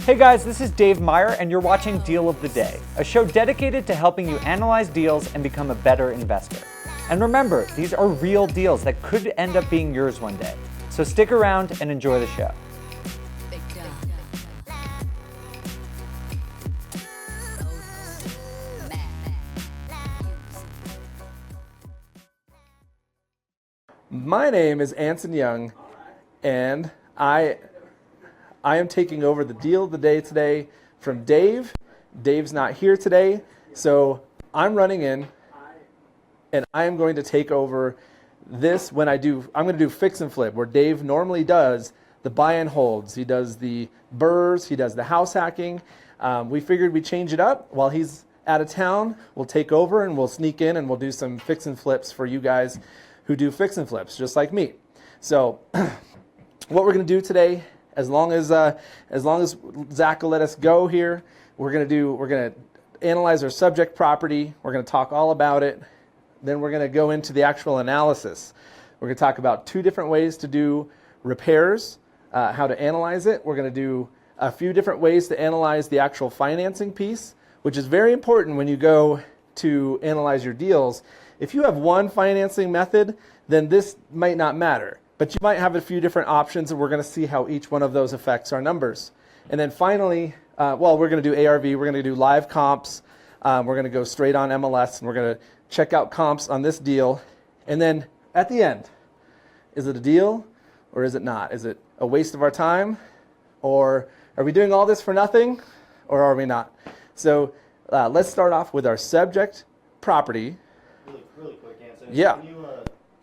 Hey guys, this is Dave Meyer and you're watching Deal of the Day, a show dedicated to helping you analyze deals and become a better investor. And remember, these are real deals that could end up being yours one day. So stick around and enjoy the show. My name is Anson Young, and I am taking over the Deal of the Day today from Dave. Dave's not here today, so I'm running in, and I am going to take over this I'm going to do fix and flip, where Dave normally does the buy and holds. He does the burrs, he does the house hacking. We figured we'd change it up while he's out of town. We'll take over and we'll sneak in and we'll do some fix and flips for you guys who do fix and flips, just like me. So what we're going to do today, as long as Zach will let us go here, we're going to analyze our subject property. We're going to talk all about it. Then we're going to go into the actual analysis. We're going to talk about 2 different ways to do repairs, how to analyze it. We're going to do a few different ways to analyze the actual financing piece, which is very important when you go to analyze your deals. If you have one financing method, then this might not matter. But you might have a few different options, and we're going to see how each one of those affects our numbers. And then finally, we're going to do ARV, we're going to do live comps, we're going to go straight on MLS, and we're going to check out comps on this deal. And then at the end, is it a deal or is it not? Is it a waste of our time? Or are we doing all this for nothing, or are we not? So let's start off with our subject property. Really quick, Anson. Yeah. Can you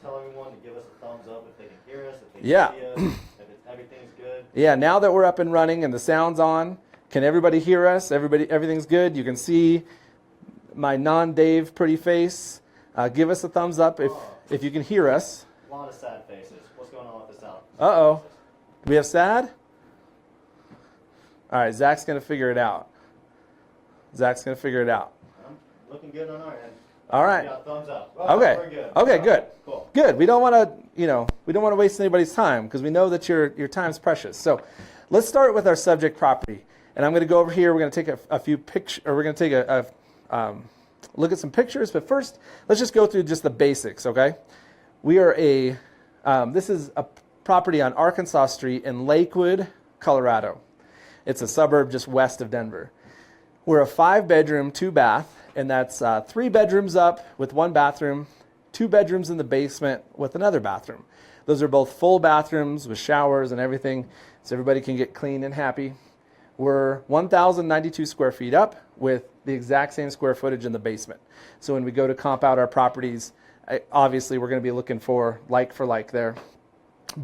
tell everyone to give us a thumbs up if they can hear us, if they Yeah. can see us, if everything's good? Yeah, now that we're up and running and the sound's on, can everybody hear us? Everything's good? You can see my non-Dave pretty face. Give us a thumbs up if you can hear us. A lot of sad faces. What's going on with this out? Uh-oh. Do we have sad? All right, Zach's going to figure it out. Looking good on our end. All right. Yeah, thumbs up. Okay. We're good. Okay, good. Cool. Good. We don't want to waste anybody's time, because we know that your time's precious. So let's start with our subject property. And I'm going to go over here. We're going to take a few pictures, or we're going to take a look at some pictures. But first, let's just go through just the basics, okay? We are this is a property on Arkansas Street in Lakewood, Colorado. It's a suburb just west of Denver. We're a 5-bedroom, 2-bath, and that's 3 bedrooms up with 1 bathroom, 2 bedrooms in the basement with another bathroom. Those are both full bathrooms with showers and everything, so everybody can get clean and happy. We're 1,092 square feet up with the exact same square footage in the basement. So when we go to comp out our properties, obviously we're going to be looking for like there.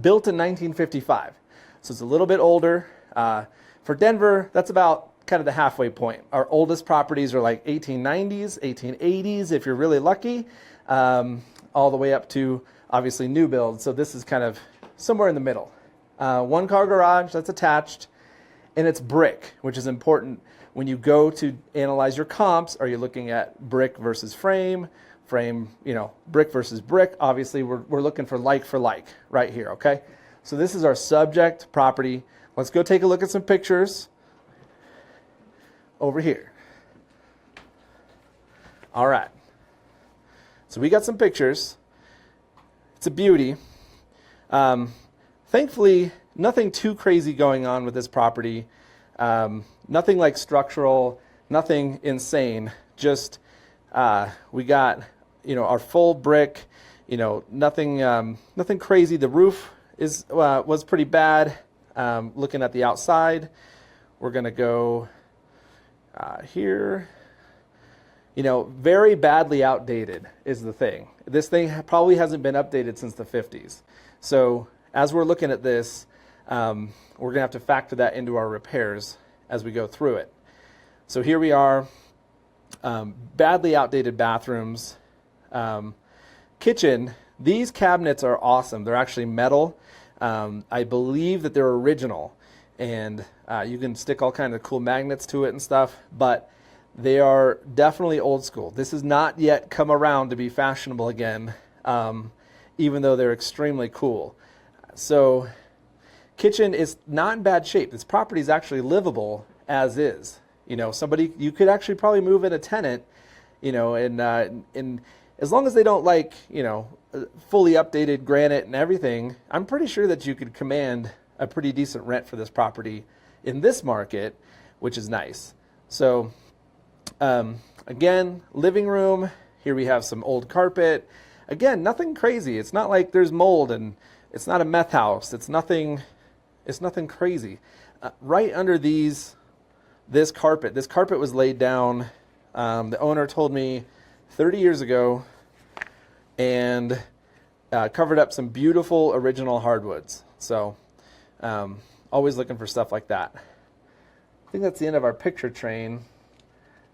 Built in 1955, so it's a little bit older. For Denver, that's about kind of the halfway point. Our oldest properties are like 1890s, 1880s if you're really lucky, all the way up to obviously new builds. So this is kind of somewhere in the middle. 1-car garage that's attached, and it's brick, which is important when you go to analyze your comps. Are you looking at brick versus frame, brick versus brick? Obviously we're looking for like right here, okay? So this is our subject property. Let's go take a look at some pictures over here. All right. So we got some pictures. It's a beauty. Thankfully, nothing too crazy going on with this property. Nothing like structural, nothing insane. Just we got our full brick. Nothing crazy. The roof was pretty bad. Looking at the outside, we're gonna go here. Very badly outdated is the thing. This thing probably hasn't been updated since the 50s. So as we're looking at this, we're going to have to factor that into our repairs as we go through it. So here we are, badly outdated bathrooms. Kitchen, these cabinets are awesome. They're actually metal. I believe that they're original, and you can stick all kinds of cool magnets to it and stuff, but they are definitely old school. This has not yet come around to be fashionable again, even though they're extremely cool. So Kitchen is not in bad shape. This property is actually livable as is. You know, somebody, you could actually probably move in a tenant, you know, and as long as they don't like, you know, fully updated granite and everything, I'm pretty sure that you could command a pretty decent rent for this property in this market, which is nice. So again, living room, here we have some old carpet. Again, nothing crazy. It's not like there's mold, and it's not a meth house. It's nothing crazy. Right under this carpet was laid down, the owner told me 30 years ago, and covered up some beautiful original hardwoods. So always looking for stuff like that. I think that's the end of our picture train.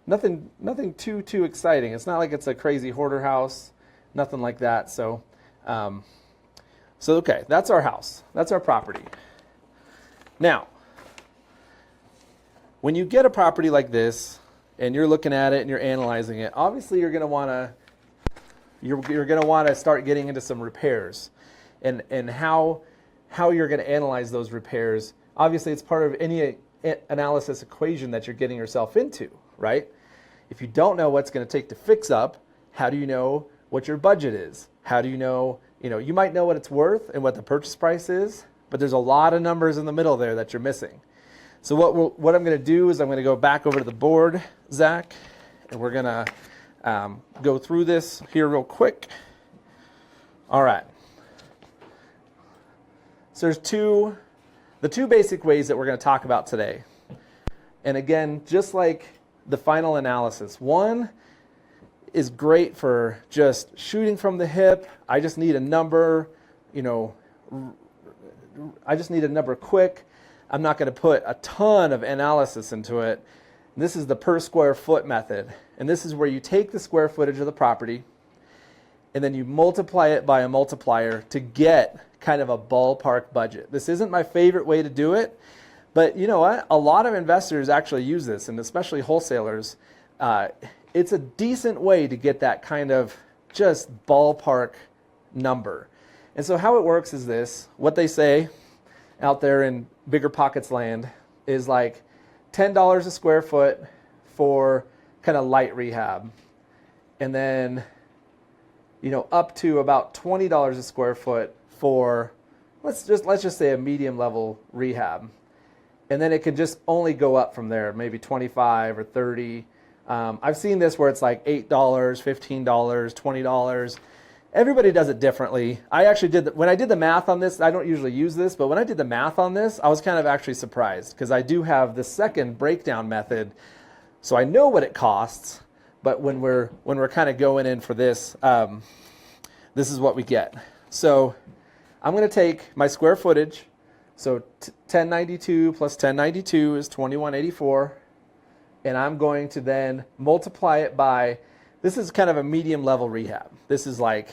Nothing too exciting. It's not like it's a crazy hoarder house, nothing like that. So okay, that's our house. That's our property. Now, when you get a property like this and you're looking at it and you're analyzing it, obviously you're going to want to start getting into some repairs, and how you're going to analyze those repairs. Obviously, it's part of any analysis equation that you're getting yourself into, right? If you don't know what's going to take to fix up, how do you know what your budget is? How do you know, you might know what it's worth and what the purchase price is, but there's a lot of numbers in the middle there that you're missing. So what I'm going to do is I'm going to go back over to the board, Zach, and we're going to go through this here real quick. All right. So there's the two basic ways that we're going to talk about today. And again, just like the final analysis, one is great for just shooting from the hip. I just need a number, I just need a number quick. I'm not going to put a ton of analysis into it. This is the per square foot method. And this is where you take the square footage of the property and then you multiply it by a multiplier to get kind of a ballpark budget. This isn't my favorite way to do it, but you know what? A lot of investors actually use this, and especially wholesalers. It's a decent way to get that kind of just ballpark number. And so how it works is this. What they say out there in BiggerPockets land is like $10 a square foot for kind of light rehab. And then, up to about $20 a square foot for, let's just say a medium level rehab. And then it can just only go up from there, maybe 25 or 30. I've seen this where it's like $8, $15, $20. Everybody does it differently. I actually when I did the math on this, I don't usually use this, but when I did the math on this, I was kind of actually surprised because I do have the second breakdown method. So I know what it costs, but when we're kind of going in for this, this is what we get. So I'm going to take my square footage. So 1092 plus 1092 is 2184. And I'm going to then multiply it by, this is kind of a medium level rehab. This is like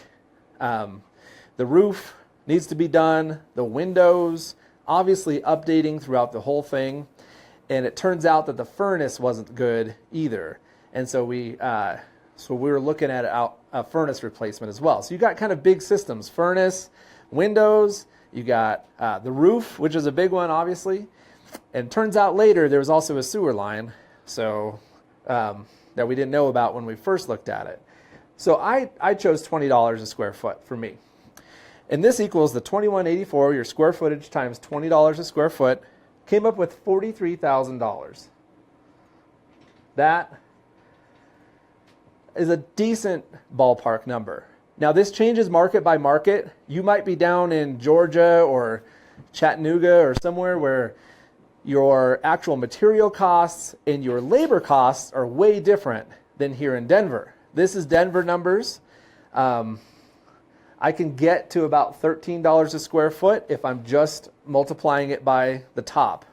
the roof needs to be done, the windows, obviously updating throughout the whole thing. And it turns out that the furnace wasn't good either. And so we were looking at a furnace replacement as well. So you got kind of big systems, furnace, windows, you got the roof, which is a big one, obviously. And it turns out later there was also a sewer line. So that we didn't know about when we first looked at it. So I chose $20 a square foot for me. And this equals the 2184, your square footage times $20 a square foot, came up with $43,000. That is a decent ballpark number. Now this changes market by market. You might be down in Georgia or Chattanooga or somewhere where your actual material costs and your labor costs are way different than here in Denver. This is Denver numbers. I can get to about $13 a square foot if I'm just multiplying it by the top.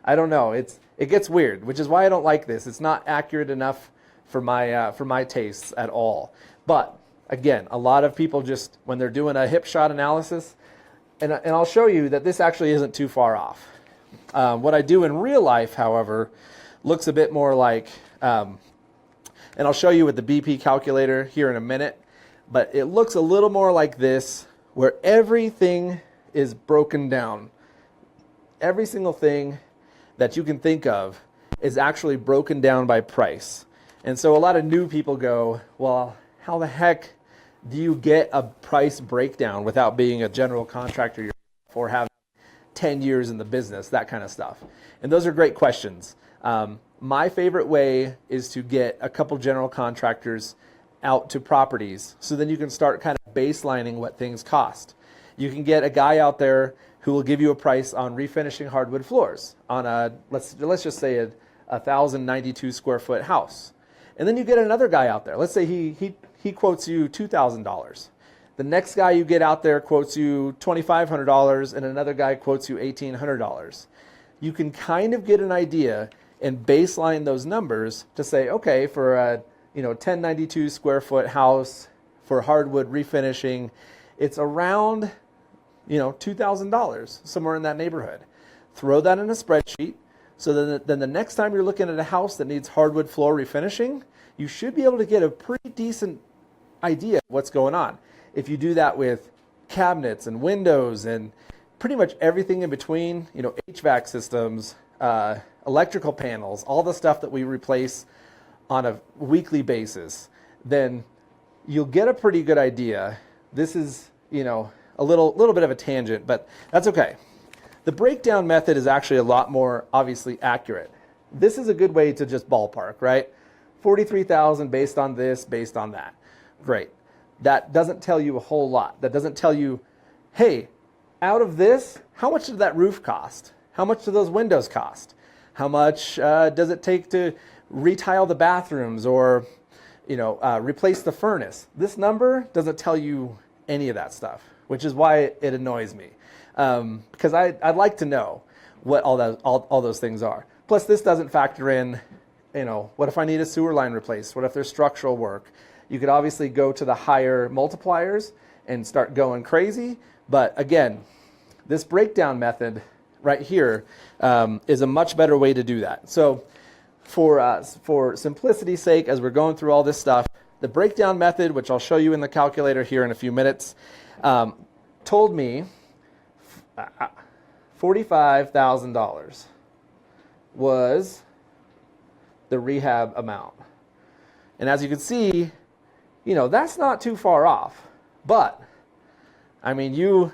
I don't know. It gets weird, which is why I don't like this. It's not accurate enough for my tastes at all. But again, a lot of people just, when they're doing a hip shot analysis, and I'll show you that this actually isn't too far off. What I do in real life, however, looks a bit more like, and I'll show you with the BP calculator here in a minute, but it looks a little more like this, where everything is broken down. every single thing that you can think of is actually broken down by price. And so a lot of new people go, well, how the heck do you get a price breakdown without being a general contractor or having 10 years in the business, that kind of stuff? And those are great questions. My favorite way is to get a couple general contractors out to properties so then you can start kind of baselining what things cost. You can get a guy out there who will give you a price on refinishing hardwood floors on a, let's just say a 1,092 square foot house. And then you get another guy out there. Let's say he quotes you $2,000. The next guy you get out there quotes you $2,500 and another guy quotes you $1,800. You can kind of get an idea and baseline those numbers to say, okay, for a 1092 square foot house for hardwood refinishing, it's around $2,000, somewhere in that neighborhood. Throw that in a spreadsheet. So then the next time you're looking at a house that needs hardwood floor refinishing, you should be able to get a pretty decent idea of what's going on. If you do that with cabinets and windows and pretty much everything in between, HVAC systems, electrical panels, all the stuff that we replace on a weekly basis, then you'll get a pretty good idea. This is, a little bit of a tangent, but that's okay. The breakdown method is actually a lot more obviously accurate. This is a good way to just ballpark, right? 43,000 based on this, based on that. Great. That doesn't tell you a whole lot. That doesn't tell you, hey, out of this, how much did that roof cost? How much do those windows cost? How much does it take to retile the bathrooms or, replace the furnace? This number doesn't tell you any of that stuff, which is why it annoys me. Because I'd like to know what all those things are. Plus, this doesn't factor in, what if I need a sewer line replaced? What if there's structural work? You could obviously go to the higher multipliers and start going crazy. But again, this breakdown method right here is a much better way to do that. So for simplicity's sake, as we're going through all this stuff, the breakdown method, which I'll show you in the calculator here in a few minutes, told me $45,000 was the rehab amount. And as you can see, that's not too far off. But I mean, you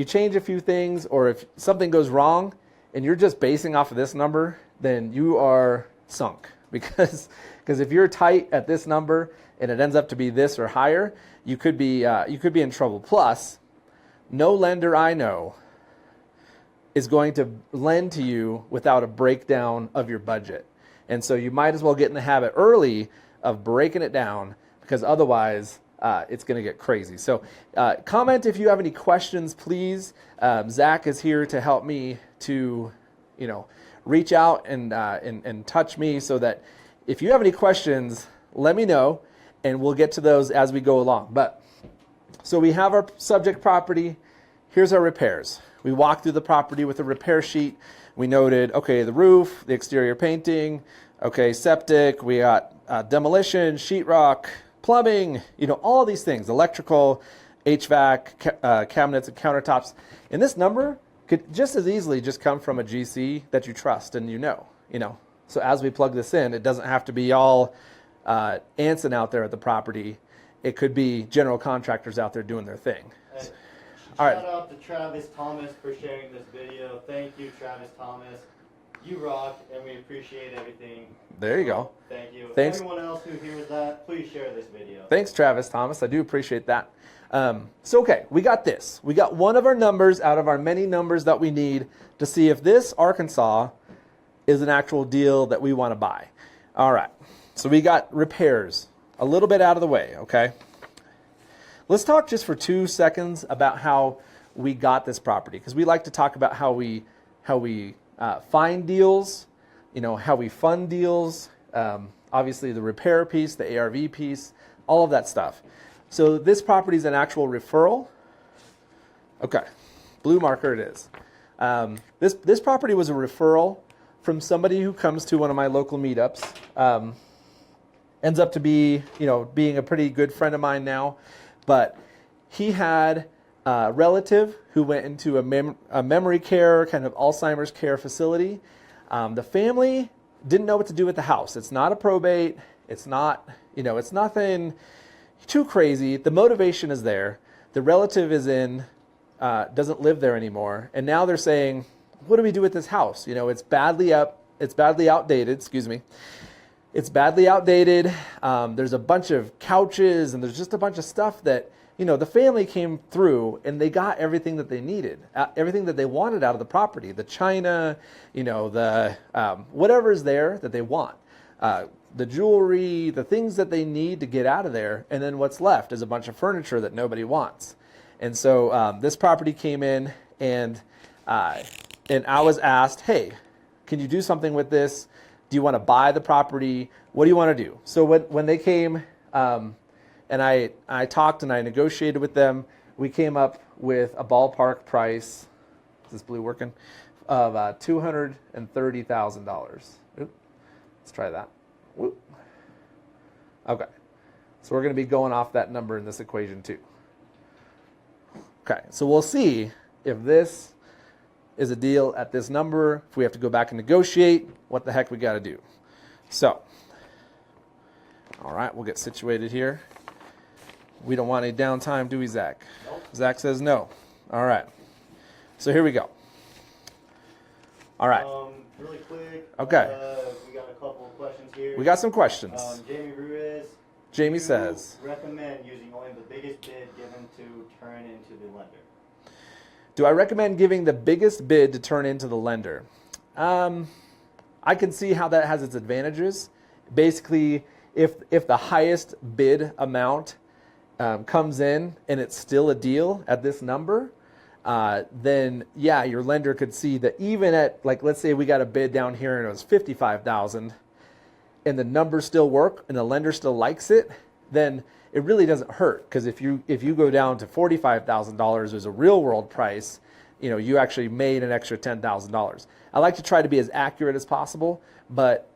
change a few things, or if something goes wrong and you're just basing off of this number, then you are sunk. Because if you're tight at this number and it ends up to be this or higher, you could be in trouble. Plus, no lender I know is going to lend to you without a breakdown of your budget. And so you might as well get in the habit early of breaking it down, because otherwise it's going to get crazy. So comment if you have any questions, please. Zach is here to help me to, reach out and touch me, so that if you have any questions, let me know, and we'll get to those as we go along. But so we have our subject property. Here's our repairs. We walked through the property with a repair sheet. We noted, okay, the roof, the exterior painting, okay, septic, we got demolition, sheetrock, plumbing, all these things, electrical, HVAC, cabinets and countertops. And this number could just as easily just come from a GC that you trust and So as we plug this in, it doesn't have to be all Anson out there at the property. It could be general contractors out there doing their thing. Hey, all right. Shout out to Travis Thomas for sharing this video. Thank you, Travis Thomas. You rock, and we appreciate everything. There you go. Thank you. Thanks. Everyone else who hears that, please share this video. Thanks, Travis Thomas. I do appreciate that. Okay, we got this. We got one of our numbers out of our many numbers that we need to see if this Arkansas is an actual deal that we want to buy. All right, so we got repairs a little bit out of the way, okay? Let's talk just for 2 seconds about how we got this property, because we like to talk about how we find deals, how we fund deals, obviously the repair piece, the ARV piece, all of that stuff. So this property is an actual referral. Okay, blue marker it is. This property was a referral from somebody who comes to one of my local meetups. Ends up to be, being a pretty good friend of mine now. But he had relative who went into a memory care, kind of Alzheimer's care facility. The family didn't know what to do with the house. It's not a probate. It's not, it's nothing too crazy. The motivation is there. The relative is doesn't live there anymore. And now they're saying, what do we do with this house? It's badly outdated, excuse me. It's badly outdated. There's a bunch of couches and there's just a bunch of stuff that, the family came through and they got everything that they needed, everything that they wanted out of the property, the china, the whatever is there that they want, the jewelry, the things that they need to get out of there. And then what's left is a bunch of furniture that nobody wants. And so this property came in and I was asked, hey, can you do something with this? Do you want to buy the property? What do you want to do? So when they came, and I talked and I negotiated with them, we came up with a ballpark price, is this blue working, of $230,000. Let's try that. Oop. Okay, so we're going to be going off that number in this equation too. Okay, so we'll see if this is a deal at this number. If we have to go back and negotiate, what the heck we got to do. So, all right, we'll get situated here. We don't want any downtime, do we, Zach? Nope. Zach says no. All right. So here we go. All right. Really quick. Okay. We got a couple of questions here. We got some questions. Jamie Ruiz. Jamie says, recommend using only the biggest bid given to turn into the lender? do I recommend giving the biggest bid to turn into the lender? I can see how that has its advantages. Basically, if the highest bid amount comes in and it's still a deal at this number, then yeah, your lender could see that even at, like, let's say we got a bid down here and it was $55,000 and the numbers still work and the lender still likes it, then it really doesn't hurt, because if you go down to $45,000 as a real world price, you actually made an extra $10,000. I like to try to be as accurate as possible, but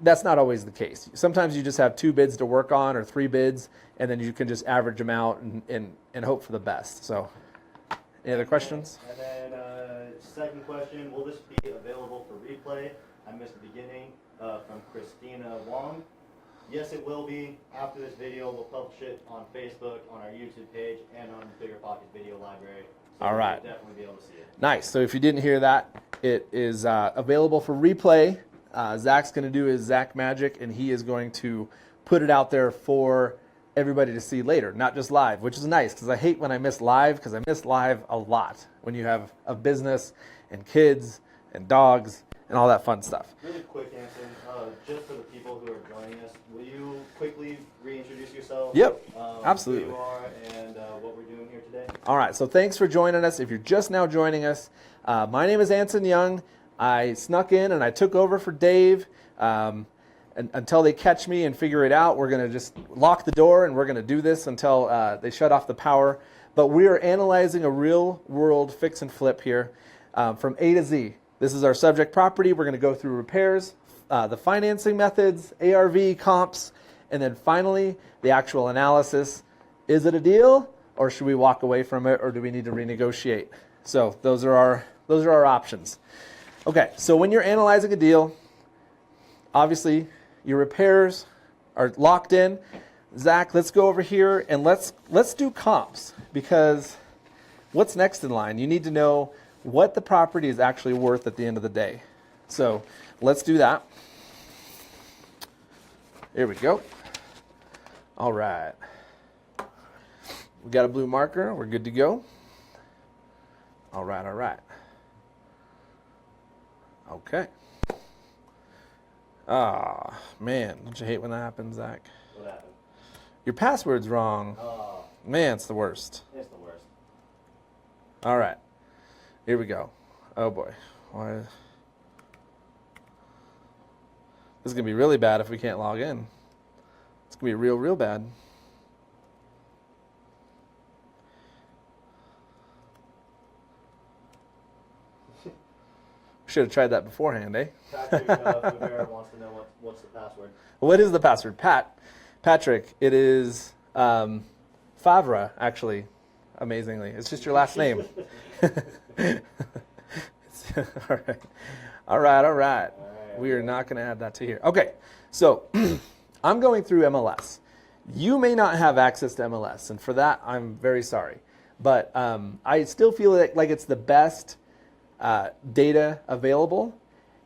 that's not always the case. Sometimes you just have 2 bids to work on or 3 bids, and then you can just average them out and hope for the best. So, any other questions? And then second question, will this be available for replay? I missed the beginning from Christina Wong. Yes, it will be. After this video, we'll publish it on Facebook, on our YouTube page, and on BiggerPockets video library. So All right. You'll definitely be able to see it. Nice. So if you didn't hear that, it is available for replay. Zach's going to do his Zach magic, and he is going to put it out there for everybody to see later, not just live, which is nice, because I hate when I miss live, because I miss live a lot when you have a business and kids and dogs and all that fun stuff. Really quick, Anson, just for the people who are joining us, will you quickly reintroduce yourself? Yep, absolutely. Who you are and what we're doing here today? All right, so thanks for joining us. If you're just now joining us, my name is Anson Young. I snuck in and I took over for Dave. Until they catch me and figure it out, we're going to just lock the door and we're going to do this until they shut off the power. But we are analyzing a real world fix and flip here from A to Z. This is our subject property. We're going to go through repairs, the financing methods, ARV, comps, and then finally the actual analysis. Is it a deal, or should we walk away from it, or do we need to renegotiate? So those are our options. Okay, so when you're analyzing a deal, obviously your repairs are locked in. Zach, let's go over here and let's do comps, because what's next in line? You need to know what the property is actually worth at the end of the day. So let's do that. Here we go. All right. We got a blue marker. We're good to go. All right, all right. Okay. Ah, man, don't you hate when that happens, Zach? What happened? Your password's wrong. Oh, Man, it's the worst. it's the worst. All right. Here we go. Oh, boy. Why? This is going to be really bad if we can't log in. It's going to be real, real bad. Should have tried that beforehand, eh? Patrick Rivera wants to know what's the password. What is the password? Patrick, it is Favre, actually. amazingly. It's just your last name. All right. All right. We are not going to add that to here. Okay, so I'm going through MLS. You may not have access to MLS, and for that, I'm very sorry. But I still feel like it's the best data available,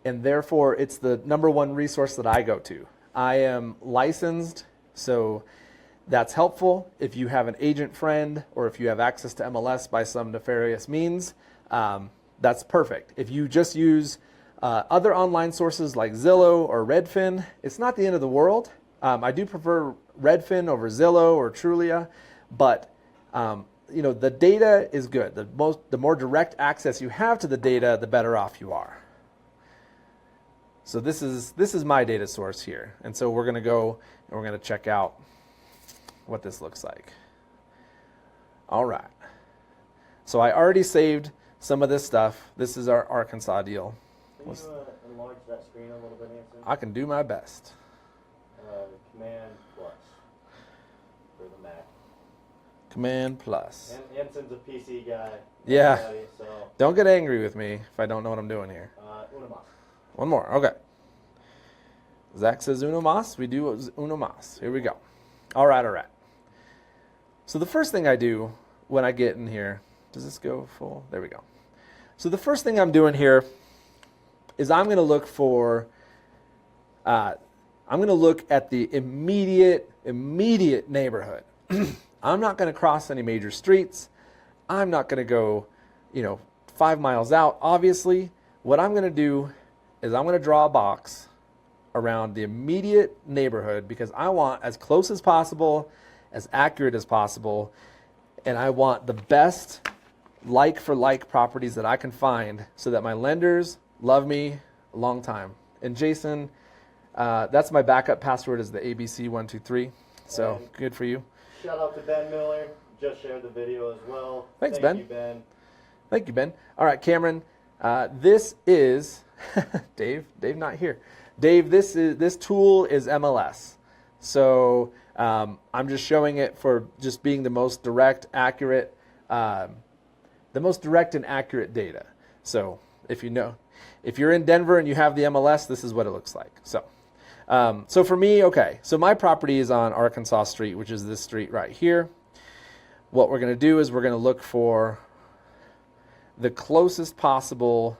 and therefore it's the number one resource that I go to. I am licensed, so that's helpful. If you have an agent friend or if you have access to MLS by some nefarious means, that's perfect. If you just use other online sources like Zillow or Redfin, it's not the end of the world. I do prefer Redfin over Zillow or Trulia, but the data is good. The more direct access you have to the data, the better off you are. So this is my data source here, and so we're going to go and we're going to check out what this looks like. All right. So I already saved some of this stuff. This is our Arkansas deal. Can you enlarge that screen a little bit, Anson? I can do my best. Command plus for the Mac. Command plus. And Anson's a PC guy. Yeah. So, don't get angry with me if I don't know what I'm doing here. Uno mas. One more. Okay. Zach says uno mas. We do uno mas. Here we go. All right. So the first thing I do when I get in here, does this go full? There we go. So the first thing I'm doing here is I'm going to look for, I'm going to look at the immediate neighborhood. I'm not going to cross any major streets. I'm not going to go, 5 miles out. Obviously, what I'm going to do is I'm going to draw a box around the immediate neighborhood because I want as close as possible, as accurate as possible, and I want the best like-for-like properties that I can find so that my lenders love me a long time. And Jason, that's my backup password is the ABC123, so and good for you. Shout out to Ben Miller, just shared the video as well. Thank you, Ben. Thank you, Ben. All right, Cameron, this is, Dave not here. Dave, this tool is MLS. So I'm just showing it for just being the most direct, accurate, and accurate data. So if you're in Denver and you have the MLS, this is what it looks like. So for me, okay, so my property is on Arkansas Street, which is this street right here. What we're going to do is we're going to look for the closest possible,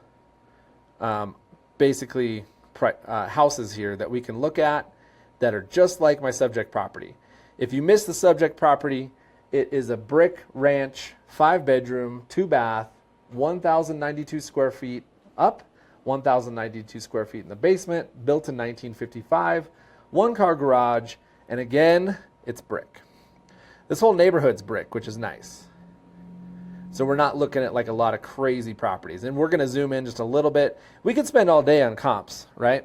houses here that we can look at that are just like my subject property. If you miss the subject property, it is a brick ranch, 5-bedroom, 2-bath, 1,092 square feet up, 1,092 square feet in the basement, built in 1955, 1-car garage, and again, it's brick. This whole neighborhood's brick, which is nice. So we're not looking at like a lot of crazy properties. And we're going to zoom in just a little bit. We could spend all day on comps, right?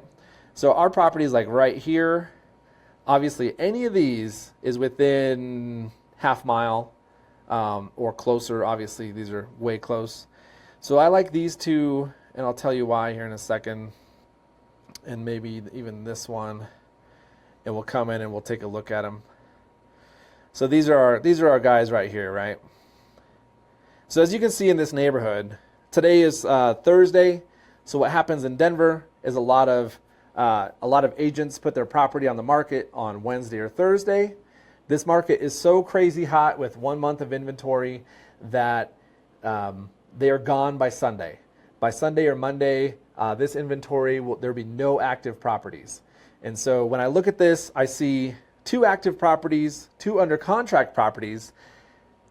So our property is like right here. Obviously, any of these is within half mile or closer. Obviously, these are way close. So I like these two, and I'll tell you why here in a second. And maybe even this one. And we'll come in and we'll take a look at them. So these are our guys right here, right? So as you can see in this neighborhood, today is Thursday. So what happens in Denver is a lot of agents put their property on the market on Wednesday or Thursday. This market is so crazy hot with 1 month of inventory that they are gone by Sunday. By Sunday or Monday, this inventory, there'll be no active properties. And so when I look at this, I see 2 active properties, 2 under contract properties,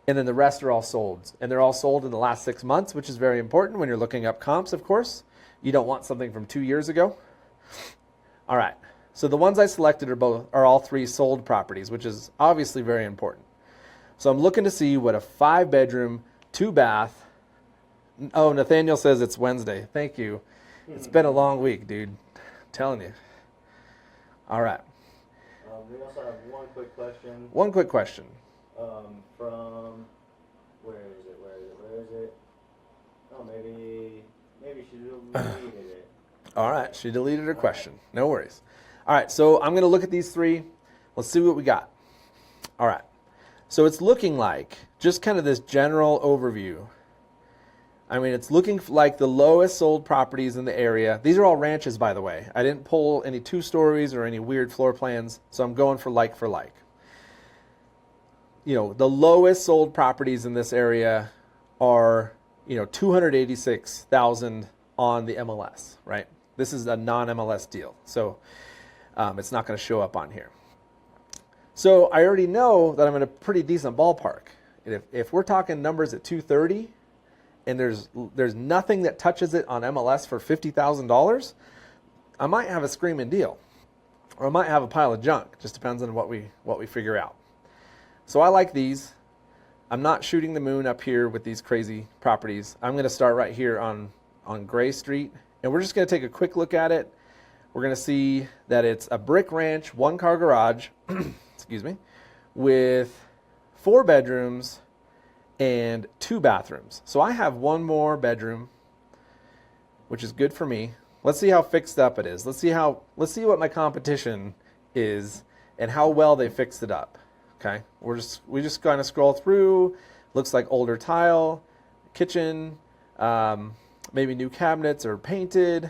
and then the rest are all sold. And they're all sold in the last 6 months, which is very important when you're looking up comps, of course. You don't want something from 2 years ago. All right, so the ones I selected are all 3 sold properties, which is obviously very important. So I'm looking to see what a 5-bedroom, 2-bath. Oh, Nathaniel says it's Wednesday. Thank you. It's been a long week, dude. I'm telling you. All right. We also have one quick question. One quick question. From where is it? Oh, maybe she deleted it. All right, she deleted her question. No worries. All right, so I'm going to look at these 3. Let's see what we got. All right. So it's looking like, just kind of this general overview. I mean, it's looking like the lowest sold properties in the area. These are all ranches, by the way. I didn't pull any 2-stories or any weird floor plans, so I'm going for like for like. You know, the lowest sold properties in this area are, you know, 286,000 on the MLS, right? This is a non-MLS deal, so it's not going to show up on here. So I already know that I'm in a pretty decent ballpark. If we're talking numbers at 230, and there's nothing that touches it on MLS for $50,000, I might have a screaming deal, or I might have a pile of junk. Just depends on what we figure out. So I like these. I'm not shooting the moon up here with these crazy properties. I'm going to start right here on Gray Street, and we're just going to take a quick look at it. We're going to see that it's a brick ranch, 1-car garage, excuse me, with 4 bedrooms and 2 bathrooms. So I have 1 more bedroom, which is good for me. Let's see how fixed up it is. Let's see what my competition is and how well they fixed it up. Okay, we just kind of scroll through. Looks like older tile, kitchen, maybe new cabinets or painted.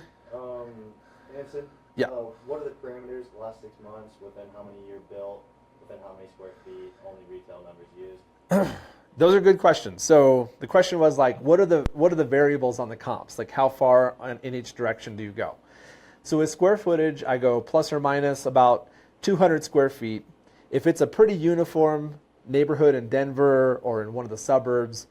Anson, yeah. What are the parameters the last 6 months? Within how many year built? Within how many square feet? Only retail numbers used? Those are good questions. So the question was like, what are the variables on the comps? Like how far in each direction do you go? So with square footage, I go plus or minus about 200 square feet. If it's a pretty uniform neighborhood in Denver or in one of the suburbs,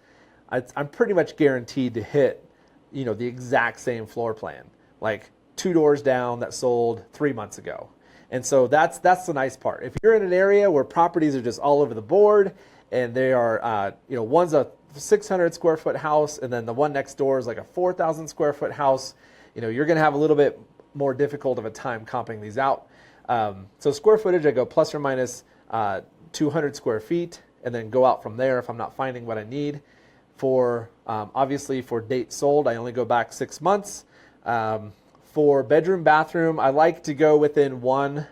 I'm pretty much guaranteed to hit, you know, the exact same floor plan, like 2 doors down that sold 3 months ago. And so that's the nice part. If you're in an area where properties are just all over the board and they are, you know, one's a 600 square foot house and then the one next door is like a 4,000 square foot house, you know, you're going to have a little bit more difficult of a time comping these out. So square footage, I go plus or minus 200 square feet and then go out from there if I'm not finding what I need. For obviously for date sold, I only go back 6 months. For bedroom, bathroom, I like to go within one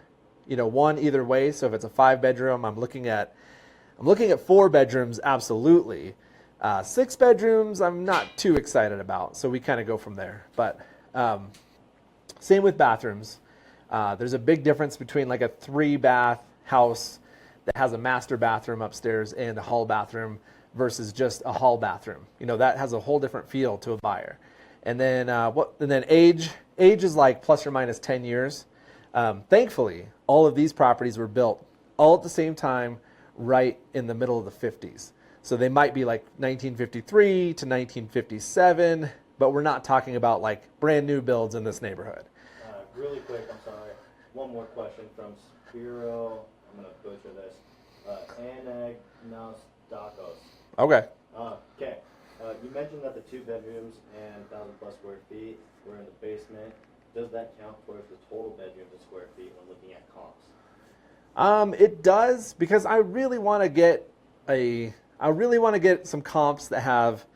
either way. So if it's a 5-bedroom, I'm looking at 4 bedrooms, absolutely. 6 bedrooms, I'm not too excited about. So we kind of go from there. But same with bathrooms. There's a big difference between like a 3-bath house that has a master bathroom upstairs and a hall bathroom versus just a hall bathroom. You know, that has a whole different feel to a buyer. And then age is like plus or minus 10 years. Thankfully, all of these properties were built all at the same time, right in the middle of the 50s. So they might be like 1953 to 1957, but we're not talking about like brand new builds in this neighborhood. Really quick, I'm sorry. One more question from Spiro. I'm going to butcher this. Anagnostakos. Okay. Okay. You mentioned that the 2 bedrooms and 1,000+ square feet were in the basement. Does that count towards the total bedrooms and square feet when looking at comps? It does, because I really want to get some comps that have,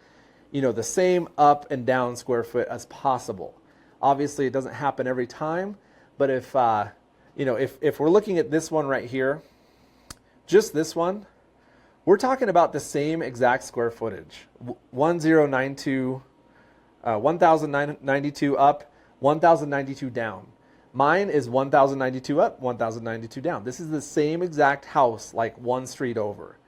you know, the same up and down square foot as possible. Obviously, it doesn't happen every time, but if we're looking at this one right here, just this one, we're talking about the same exact square footage. 1092 up, 1092 down. Mine is 1092 up, 1092 down. This is the same exact house, like 1 street over.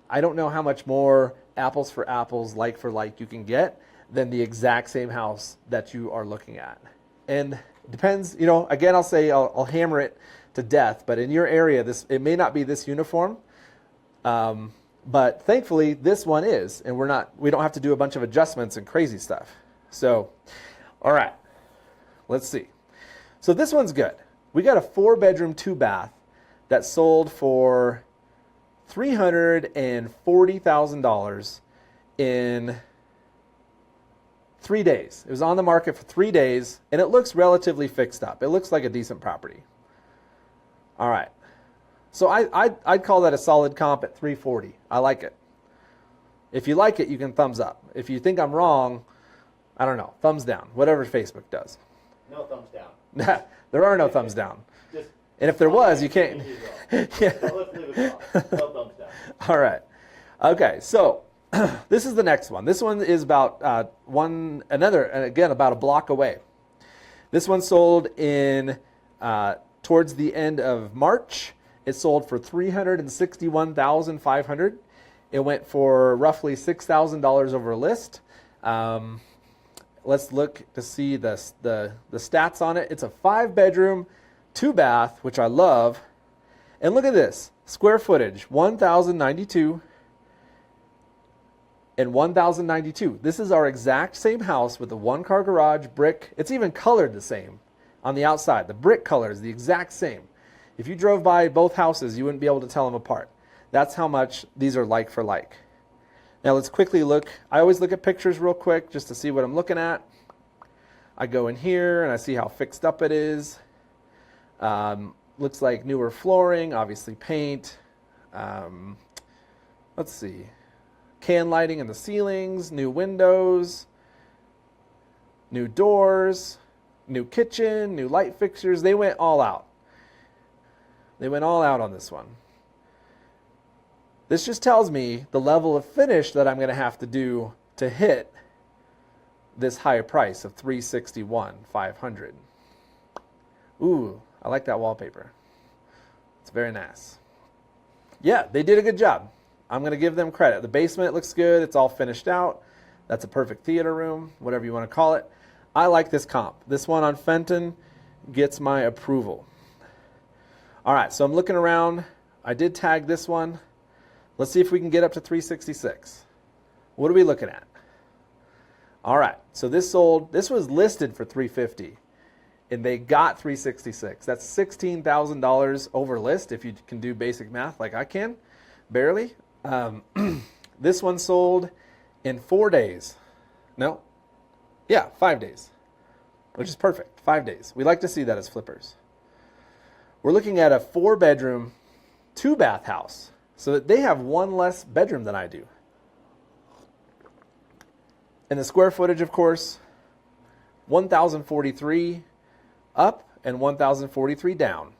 I don't know how much more apples for apples, like for like you can get than the exact same house that you are looking at. And it depends, you know, again, I'll hammer it to death, but in your area, it may not be this uniform. But thankfully, this one is, and we don't have to do a bunch of adjustments and crazy stuff. So, all right, let's see. So this one's good. We got a 4-bedroom, 2-bath that sold for $340,000 in 3 days. It was on the market for 3 days, and it looks relatively fixed up. It looks like a decent property. All right. So I'd call that a solid comp at 340. I like it. If you like it, you can thumbs up. If you think I'm wrong, I don't know, thumbs down, whatever Facebook does. No thumbs down. There are no thumbs down. Just And if there was, you can't. Yeah. So let's leave it off. No thumbs down. All right. Okay, so this is the next one. This one is about about a block away. This one sold in towards the end of March. It sold for $361,500. It went for roughly $6,000 over list. Let's look to see the stats on it. It's a 5-bedroom, 2-bath, which I love. And look at this. Square footage, 1,092 and 1,092. This is our exact same house with the 1-car garage, brick. It's even colored the same on the outside. The brick color is the exact same. If you drove by both houses, you wouldn't be able to tell them apart. That's how much these are like for like. Now let's quickly look. I always look at pictures real quick just to see what I'm looking at. I go in here and I see how fixed up it is. Looks like newer flooring, obviously paint. Let's see. Can lighting in the ceilings, new windows, new doors, new kitchen, new light fixtures. They went all out. They went all out on this one. This just tells me the level of finish that I'm going to have to do to hit this high price of $361,500. Ooh, I like that wallpaper. It's very nice. Yeah, they did a good job. I'm going to give them credit. The basement looks good. It's all finished out. That's a perfect theater room, whatever you want to call it. I like this comp. This one on Fenton gets my approval. All right, so I'm looking around. I did tag this one. Let's see if we can get up to 366. What are we looking at? All right, so this was listed for 350, and they got 366. That's $16,000 over list if you can do basic math like I can, barely. This one sold in 4 days. No, yeah, 5 days, which is perfect. 5 days. We like to see that as flippers. We're looking at a 4-bedroom, 2-bath house. So that they have one less bedroom than I do. And the square footage, of course, 1,043 up and 1,043 down.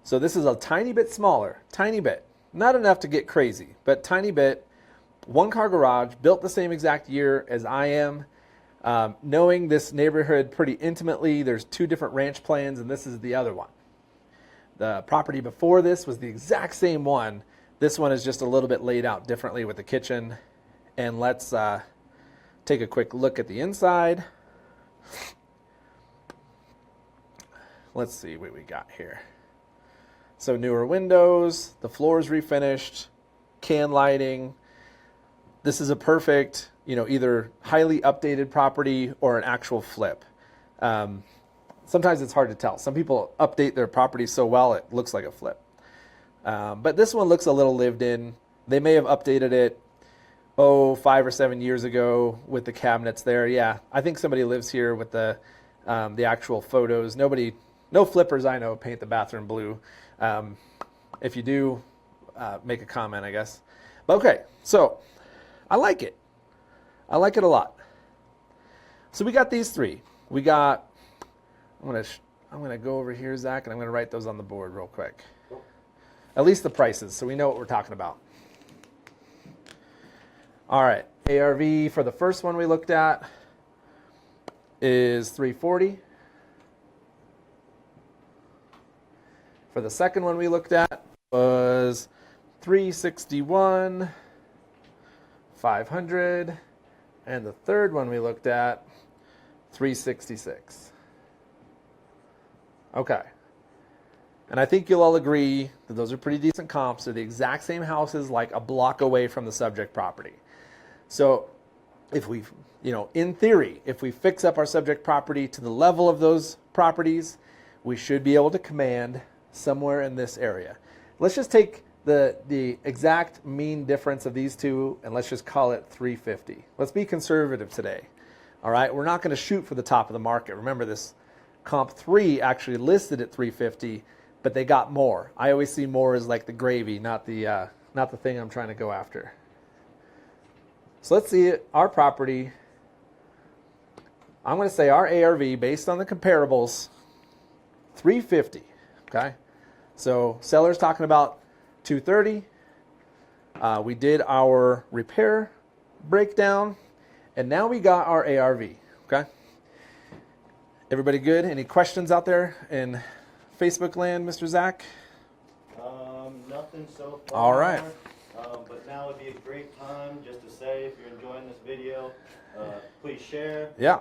So this is a tiny bit smaller, tiny bit. Not enough to get crazy, but tiny bit. 1-car garage, built the same exact year as I am. Knowing this neighborhood pretty intimately, there's 2 different ranch plans, and this is the other one. The property before this was the exact same one. This one is just a little bit laid out differently with the kitchen. And let's take a quick look at the inside. Let's see what we got here. So newer windows, the floor's refinished, can lighting. This is a perfect, either highly updated property or an actual flip. Sometimes it's hard to tell. Some people update their property so well it looks like a flip. But this one looks a little lived in. They may have updated it, 5 or 7 years ago with the cabinets there. Yeah, I think somebody lives here with the actual photos. No flippers I know paint the bathroom blue. If you do, make a comment, I guess. But okay, so I like it. I like it a lot. So we got these 3. We got... I'm gonna go over here, Zach, and I'm gonna write those on the board real quick. At least the prices, so we know what we're talking about. All right, ARV for the first one we looked at is $340. For the second one we looked at was $361,500, and the third one we looked at, $366. Okay. And I think you'll all agree that those are pretty decent comps. They're the exact same houses, like a block away from the subject property. So if we, in theory, if we fix up our subject property to the level of those properties, we should be able to command somewhere in this area. Let's just take the exact mean difference of these two, and let's just call it 350. Let's be conservative today. All right, we're not going to shoot for the top of the market. Remember, this comp 3 actually listed at 350, but they got more. I always see more as like the gravy, not the thing I'm trying to go after. So let's see it. Our property. I'm going to say our ARV based on the comparables, 350. Okay, so seller's talking about 230. We did our repair breakdown, and now we got our ARV. Okay, everybody good? Any questions out there in Facebook land, Mr. Zach? Nothing so far. All right. But now would be a great time just to say, if you're enjoying this video, please share. Yeah.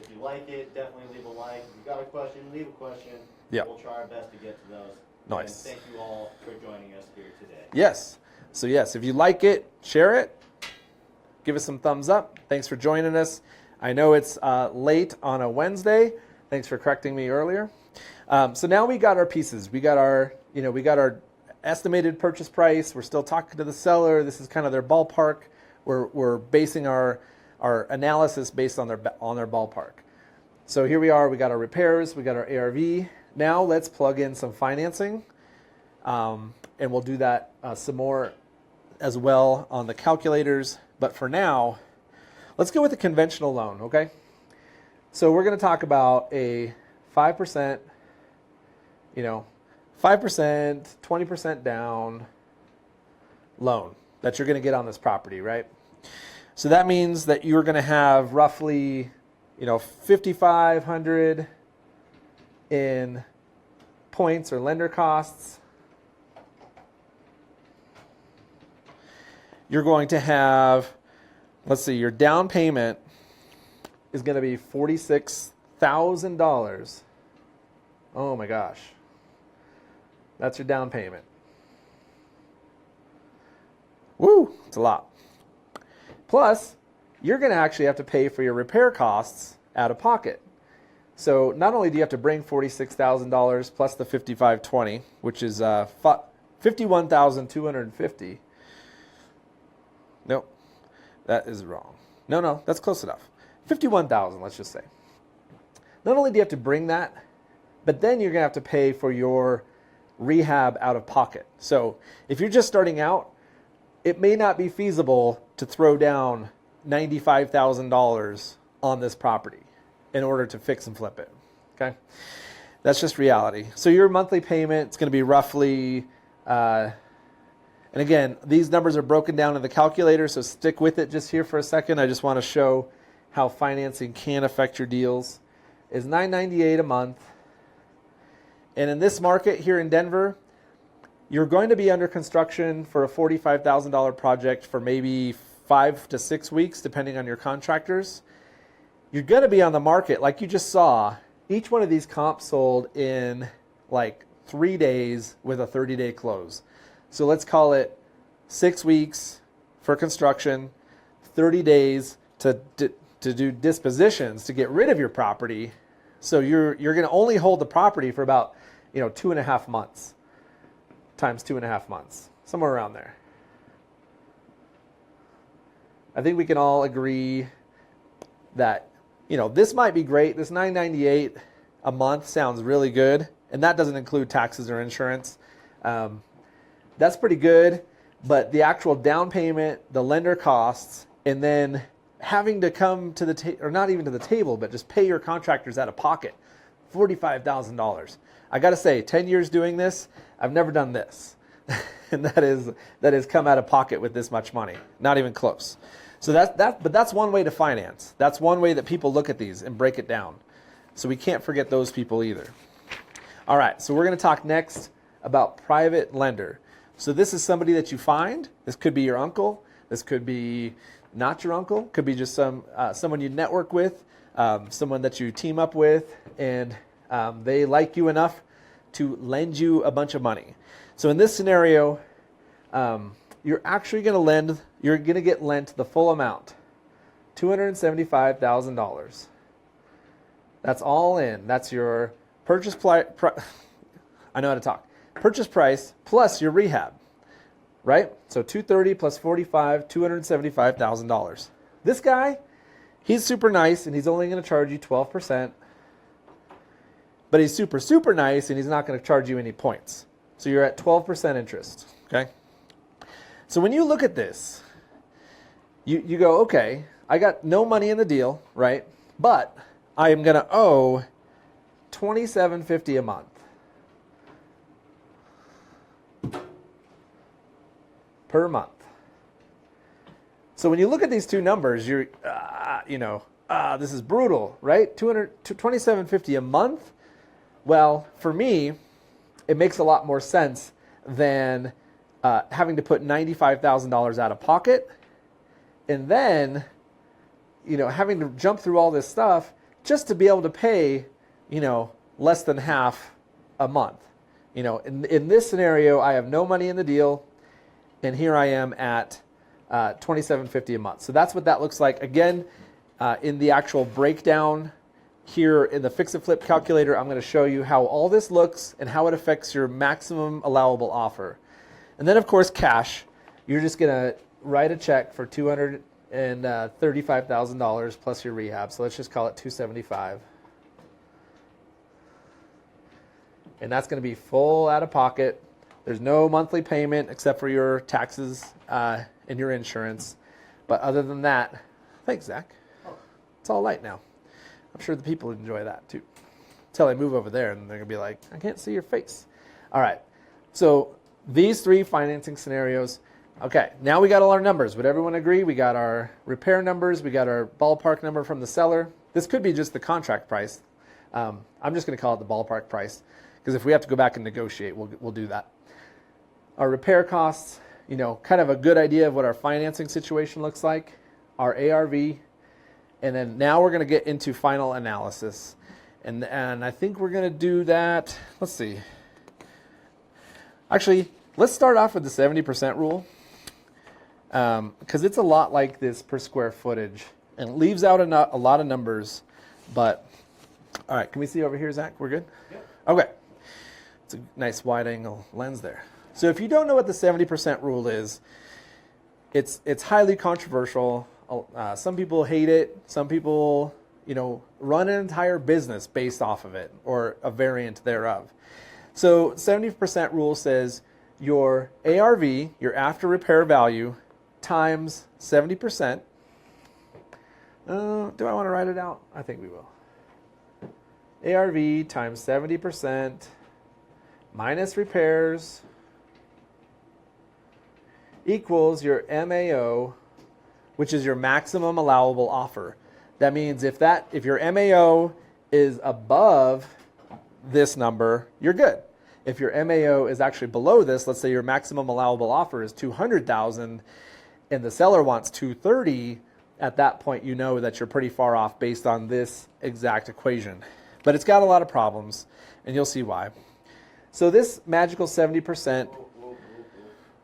If you like it, definitely leave a like. If you got a question, leave a question. Yeah. We'll try our best to get to those. Nice. And thank you all for joining us here today. Yes. So yes, if you like it, share it. Give us some thumbs up. Thanks for joining us. I know it's late on a Wednesday. Thanks for correcting me earlier. So now we got our pieces. We got our estimated purchase price. We're still talking to the seller. This is kind of their ballpark. We're basing our analysis based on their ballpark. So here we are. We got our repairs. We got our ARV. Now let's plug in some financing, and we'll do that some more as well on the calculators. But for now, let's go with a conventional loan. Okay. So we're going to talk about a 5%, 5%, 20% down loan that you're going to get on this property, right? So that means that you're going to have roughly, $5,500 in points or lender costs. You're going to have, let's see, your down payment is going to be $46,000. Oh my gosh. That's your down payment. Woo, it's a lot. Plus, you're going to actually have to pay for your repair costs out of pocket. So not only do you have to bring $46,000 plus the $5,520, which is $51,250. Nope, that is wrong. No, that's close enough. $51,000, let's just say. Not only do you have to bring that, but then you're going to have to pay for your rehab out of pocket. So if you're just starting out, it may not be feasible to throw down $95,000 on this property in order to fix and flip it. Okay, that's just reality. So your monthly payment is going to be roughly, and again, these numbers are broken down in the calculator, so stick with it just here for a second. I just want to show how financing can affect your deals. Is $998 a month. And in this market here in Denver, you're going to be under construction for a $45,000 project for maybe 5 to 6 weeks, depending on your contractors. You're going to be on the market, like you just saw. Each one of these comps sold in like 3 days with a 30-day close. So let's call it 6 weeks for construction, 30 days to do dispositions, to get rid of your property. So you're going to only hold the property for about 2.5 months times 2.5 months, somewhere around there. I think we can all agree that this might be great. This $998 a month sounds really good, and that doesn't include taxes or insurance. That's pretty good, but the actual down payment, the lender costs, and then having to come to the table, or not even to the table, but just pay your contractors out of pocket, $45,000. I got to say, 10 years doing this, I've never done this. And that is come out of pocket with this much money. Not even close. So but that's one way to finance. That's one way that people look at these and break it down. So we can't forget those people either. All right, so we're going to talk next about private lender. So this is somebody that you find. This could be your uncle. This could be not your uncle. Could be just someone you network with, someone that you team up with, and they like you enough to lend you a bunch of money. So in this scenario, you're actually going to get lent the full amount, $275,000. That's all in. That's your purchase price. I know how to talk. Purchase price plus your rehab, right? So $230 plus $45, $275,000. This guy, he's super nice, and he's only going to charge you 12%. But he's super, super nice, and he's not going to charge you any points. So you're at 12% interest, okay? So when you look at this, you go, okay, I got no money in the deal, right? But I am going to owe $27.50 a month. per month. So when you look at these two numbers, you're, this is brutal, right? $27.50 a month. Well, for me, it makes a lot more sense than having to put $95,000 out of pocket, and then, having to jump through all this stuff just to be able to pay, less than half a month. In this scenario, I have no money in the deal, and here I am at $27.50 a month. So that's what that looks like. Again, in the actual breakdown here in the Fix It Flip calculator, I'm going to show you how all this looks and how it affects your maximum allowable offer. And then, of course, cash. You're just going to write a check for $235,000 plus your rehab. So let's just call it $275,000. And that's going to be full out of pocket. There's no monthly payment except for your taxes and your insurance. But other than that, thanks, Zach. It's all light now. I'm sure the people enjoy that too. Until I move over there and they're going to be like, I can't see your face. All right. So these three financing scenarios. Okay, now we got all our numbers. Would everyone agree? We got our repair numbers. We got our ballpark number from the seller. This could be just the contract price. I'm just going to call it the ballpark price, because if we have to go back and negotiate, we'll do that. Our repair costs, kind of a good idea of what our financing situation looks like, our ARV, and then now we're going to get into final analysis. And I think we're going to do that. Let's see. Actually, let's start off with the 70% rule, because it's a lot like this per square footage, and it leaves out a lot of numbers. But, all right, can we see over here, Zach? We're good? Yep. Okay. It's a nice wide angle lens there. So if you don't know what the 70% rule is, it's highly controversial. Some people hate it. Some people, run an entire business based off of it, or a variant thereof. So 70% rule says your ARV, your after repair value, times 70%. Do I want to write it out? I think we will. ARV times 70% minus repairs equals your MAO, which is your maximum allowable offer. That means if your MAO is above this number, you're good. If your MAO is actually below this, let's say your maximum allowable offer is $200,000 and the seller wants $230,000, at that point you know that you're pretty far off based on this exact equation. But it's got a lot of problems, and you'll see why. So this magical 70%,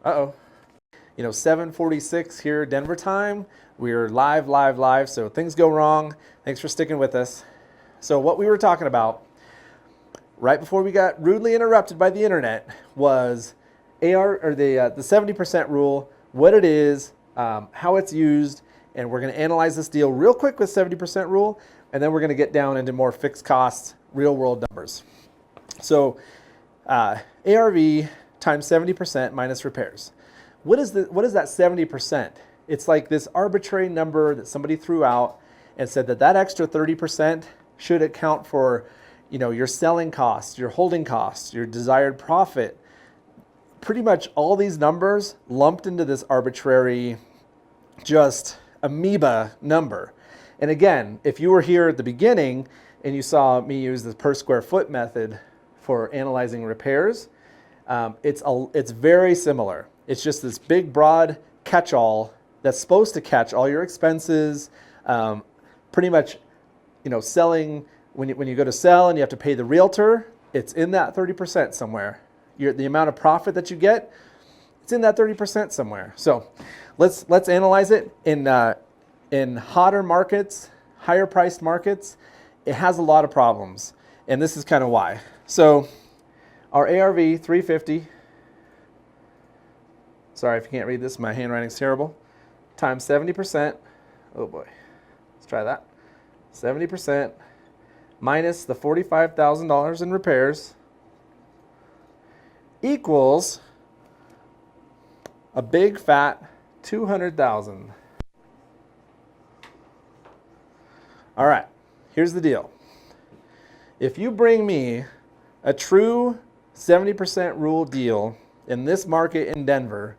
7:46 here, Denver time. We're live, so things go wrong. Thanks for sticking with us. So what we were talking about right before we got rudely interrupted by the internet was the 70% rule, what it is, how it's used, and we're going to analyze this deal real quick with 70% rule, and then we're going to get down into more fixed costs, real world numbers. So ARV times 70% minus repairs. What is that 70%? It's like this arbitrary number that somebody threw out and said that extra 30% should account for, your selling costs, your holding costs, your desired profit. Pretty much all these numbers lumped into this arbitrary, just amoeba number. And again, if you were here at the beginning and you saw me use the per square foot method for analyzing repairs, it's very similar. It's just this big, broad catch-all that's supposed to catch all your expenses. Pretty much, selling, when you go to sell and you have to pay the realtor, it's in that 30% somewhere. The amount of profit that you get, it's in that 30% somewhere. So let's analyze it. In hotter markets, higher priced markets, it has a lot of problems. And this is kind of why. So our ARV, 350. Sorry if you can't read this, my handwriting's terrible. Times 70%. Oh boy, let's try that. 70% minus the $45,000 in repairs equals a big fat $200,000. All right, here's the deal. If you bring me a true 70% rule deal in this market in Denver,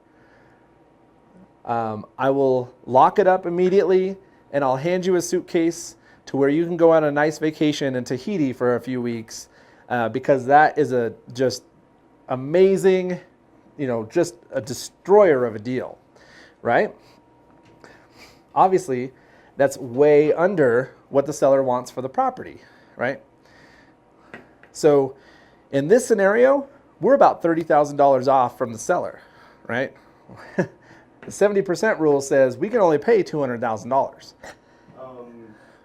I will lock it up immediately, and I'll hand you a suitcase to where you can go on a nice vacation in Tahiti for a few weeks, because that is a just amazing, just a destroyer of a deal, right? Obviously, that's way under what the seller wants for the property, right? So in this scenario, we're about $30,000 off from the seller, right? The 70% rule says we can only pay $200,000.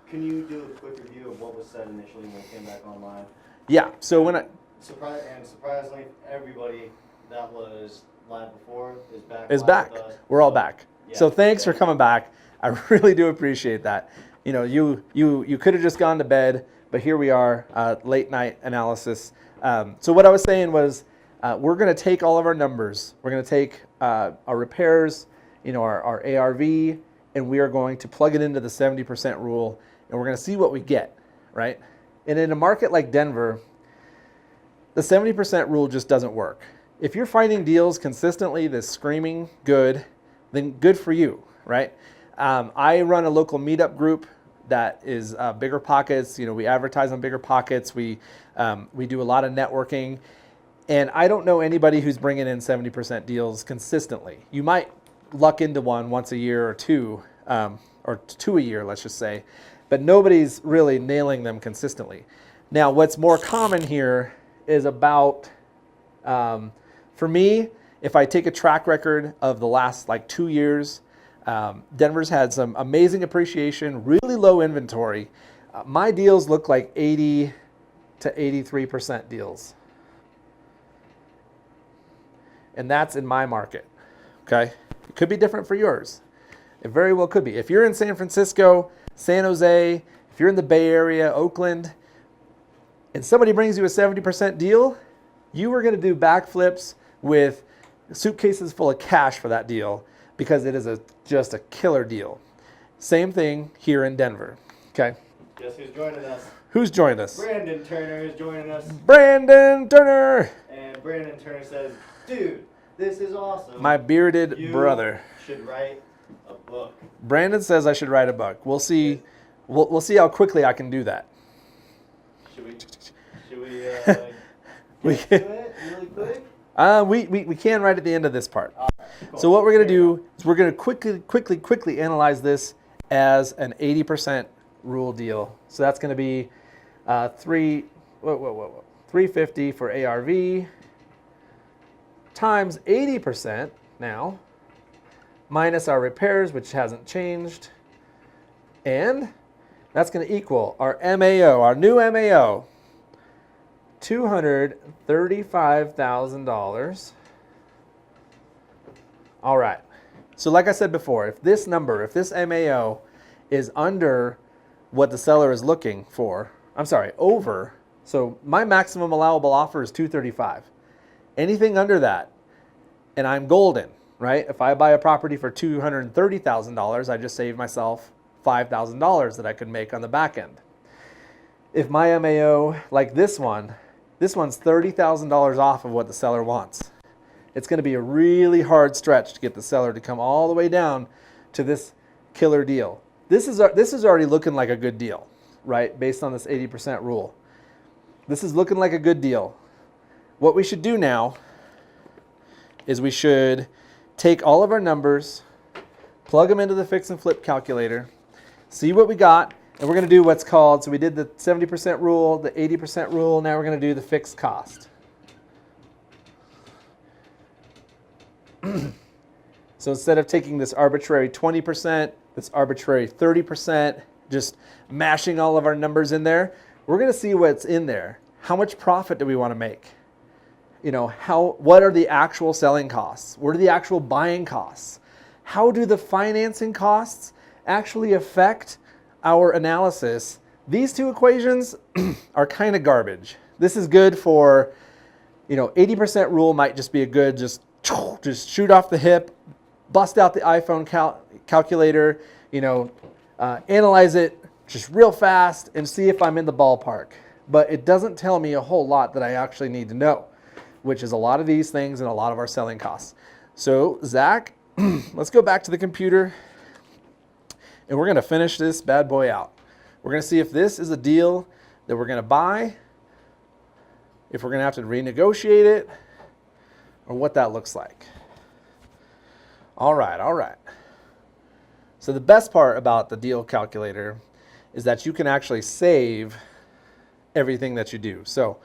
Can you do a quick review of what was said initially when it came back online? Yeah, so when Surprisingly, everybody that was live before is back. Is back. With us. We're all back. Yeah, so thanks for coming back. I really do appreciate that. You could have just gone to bed, but here we are, late night analysis. So what I was saying was, we're going to take all of our numbers. We're going to take our repairs, our ARV, and we are going to plug it into the 70% rule, and we're going to see what we get, right? And in a market like Denver, the 70% rule just doesn't work. If you're finding deals consistently that's screaming good, then good for you, right? I run a local meetup group that is BiggerPockets. We advertise on BiggerPockets. We do a lot of networking. And I don't know anybody who's bringing in 70% deals consistently. You might luck into one once a year or two a year, let's just say. But nobody's really nailing them consistently. Now, what's more common here is about, for me, if I take a track record of the last 2 years, Denver's had some amazing appreciation, really low inventory. My deals look like 80 to 83% deals. And that's in my market, okay? It could be different for yours. It very well could be. If you're in San Francisco, San Jose, if you're in the Bay Area, Oakland, and somebody brings you a 70% deal, you are going to do backflips with suitcases full of cash for that deal, because it is just a killer deal. Same thing here in Denver, okay? Guess who's joining us? Who's joined us? Brandon Turner is joining us. Brandon Turner! And Brandon Turner says, dude, this is awesome. My bearded brother. You should write a book. Brandon says I should write a book. We'll see. We'll see how quickly I can do that. Should we get to it really quick? We can right at the end of this part. All right, cool. So what we're going to do is we're going to quickly analyze this as an 80% rule deal. So that's going to be 350 for ARV times 80% now, minus our repairs, which hasn't changed, and that's going to equal our MAO, our new MAO, $235,000. All right. So like I said before, if this MAO is under what the seller is looking for, over, so my maximum allowable offer is $235,000. Anything under that, and I'm golden, right? If I buy a property for $230,000, I just saved myself $5,000 that I could make on the back end. If my MAO, like this one's $30,000 off of what the seller wants. It's going to be a really hard stretch to get the seller to come all the way down to this killer deal. This is already looking like a good deal, right? Based on this 80% rule. This is looking like a good deal. What we should do now is we should take all of our numbers, plug them into the fix and flip calculator, see what we got, and we're going to do what's called, so we did the 70% rule, the 80% rule, now we're going to do the fixed cost. So instead of taking this arbitrary 20%, this arbitrary 30%, just mashing all of our numbers in there, we're going to see what's in there. How much profit do we want to make? What are the actual selling costs? What are the actual buying costs? How do the financing costs actually affect our analysis? These two equations are kind of garbage. This is good for, 80% rule might just be a good, just shoot off the hip, bust out the iPhone calculator, analyze it just real fast and see if I'm in the ballpark. But it doesn't tell me a whole lot that I actually need to know, which is a lot of these things and a lot of our selling costs. So Zach, let's go back to the computer, and we're going to finish this bad boy out. We're going to see if this is a deal that we're going to buy, if we're going to have to renegotiate it, or what that looks like. All right. So the best part about the deal calculator is that you can actually save everything that you do. So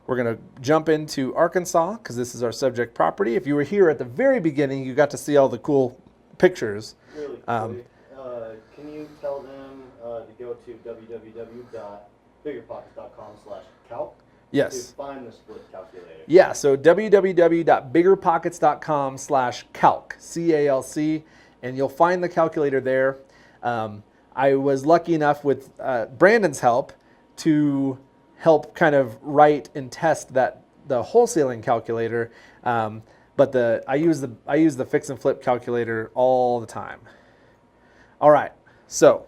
we're going to jump into Arkansas because this is our subject property. If you were here at the very beginning, you got to see all the cool pictures. Really quickly, can you tell them to go to www.biggerpockets.com/calc Yes. to find the split calculator? Yeah, so www.biggerpockets.com/calc, C-A-L-C, and you'll find the calculator there. I was lucky enough with Brandon's help to help kind of write and test the wholesaling calculator, but I use the fix and flip calculator all the time. All right, so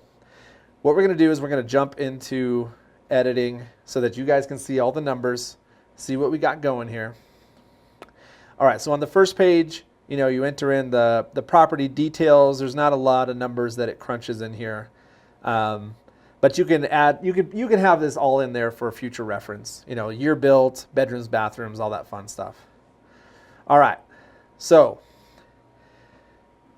what we're going to do is we're going to jump into editing so that you guys can see all the numbers, see what we got going here. All right, so on the first page, you enter in the property details. There's not a lot of numbers that it crunches in here. But you can have this all in there for future reference. Year built, bedrooms, bathrooms, all that fun stuff. All right, so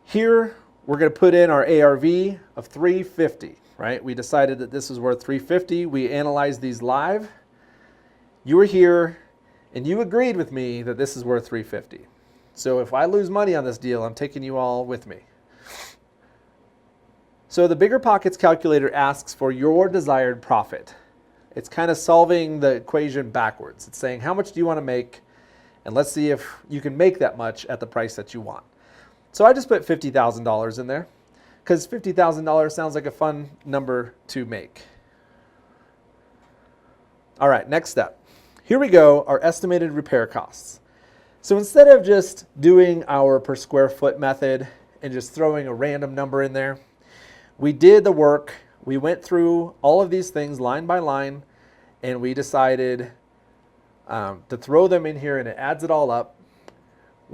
here we're going to put in our ARV of 350, right? We decided that this was worth 350. We analyzed these live. You were here and you agreed with me that this is worth 350. So if I lose money on this deal, I'm taking you all with me. So the BiggerPockets calculator asks for your desired profit. It's kind of solving the equation backwards. It's saying, how much do you want to make? And let's see if you can make that much at the price that you want. So I just put $50,000 in there because $50,000 sounds like a fun number to make. All right, next step. Here we go, our estimated repair costs. So instead of just doing our per square foot method and just throwing a random number in there, we did the work. We went through all of these things line by line, and we decided to throw them in here, and it adds it all up.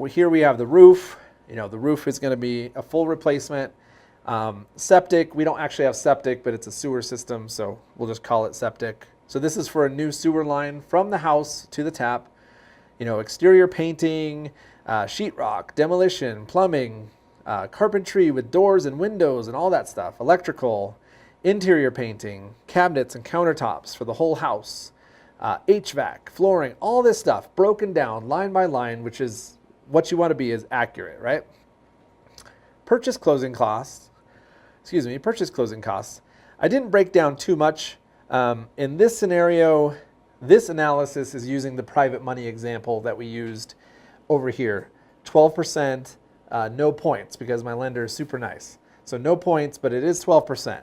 Here we have the roof. The roof is going to be a full replacement. Septic, we don't actually have septic, but it's a sewer system, so we'll just call it septic. So this is for a new sewer line from the house to the tap. Exterior painting, sheetrock, demolition, plumbing, carpentry with doors and windows and all that stuff, electrical, interior painting, cabinets and countertops for the whole house, HVAC, flooring, all this stuff broken down line by line, which is what you want to be is accurate, right? Purchase closing costs. I didn't break down too much. In this scenario, this analysis is using the private money example that we used over here. 12%. No points because my lender is super nice. So no points, but it is 12%.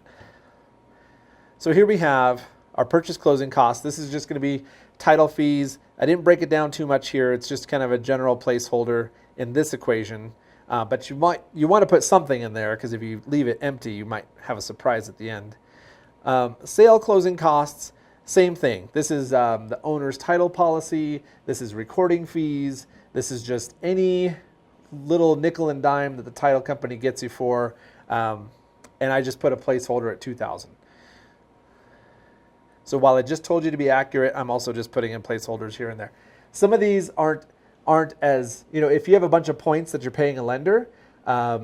So here we have our purchase closing costs. This is just going to be title fees. I didn't break it down too much here. It's just kind of a general placeholder in this equation. But you want to put something in there because if you leave it empty, you might have a surprise at the end. Sale closing costs, same thing. This is the owner's title policy. This is recording fees. This is just any little nickel and dime that the title company gets you for, and I just put a placeholder at $2,000. So while I just told you to be accurate, I'm also just putting in placeholders here and there. Some of these aren't as, if you have a bunch of points that you're paying a lender,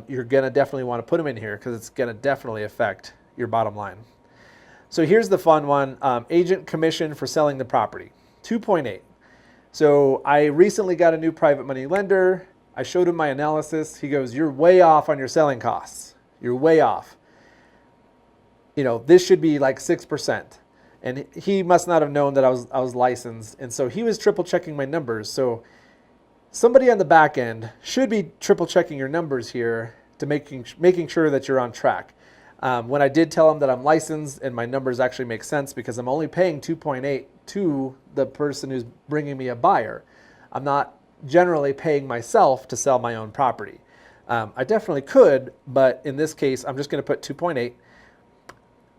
you're gonna definitely want to put them in here because it's gonna definitely affect your bottom line. So here's the fun one, agent commission for selling the property, 2.8. So I recently got a new private money lender. I showed him my analysis. He goes, you're way off on your selling costs. You're way off. This should be like 6%. And he must not have known that I was licensed. And so he was triple checking my numbers. So somebody on the back end should be triple checking your numbers here to making sure that you're on track. When I did tell him that I'm licensed and my numbers actually make sense because I'm only paying 2.8 to the person who's bringing me a buyer. I'm not generally paying myself to sell my own property. I definitely could, but in this case, I'm just going to put 2.8.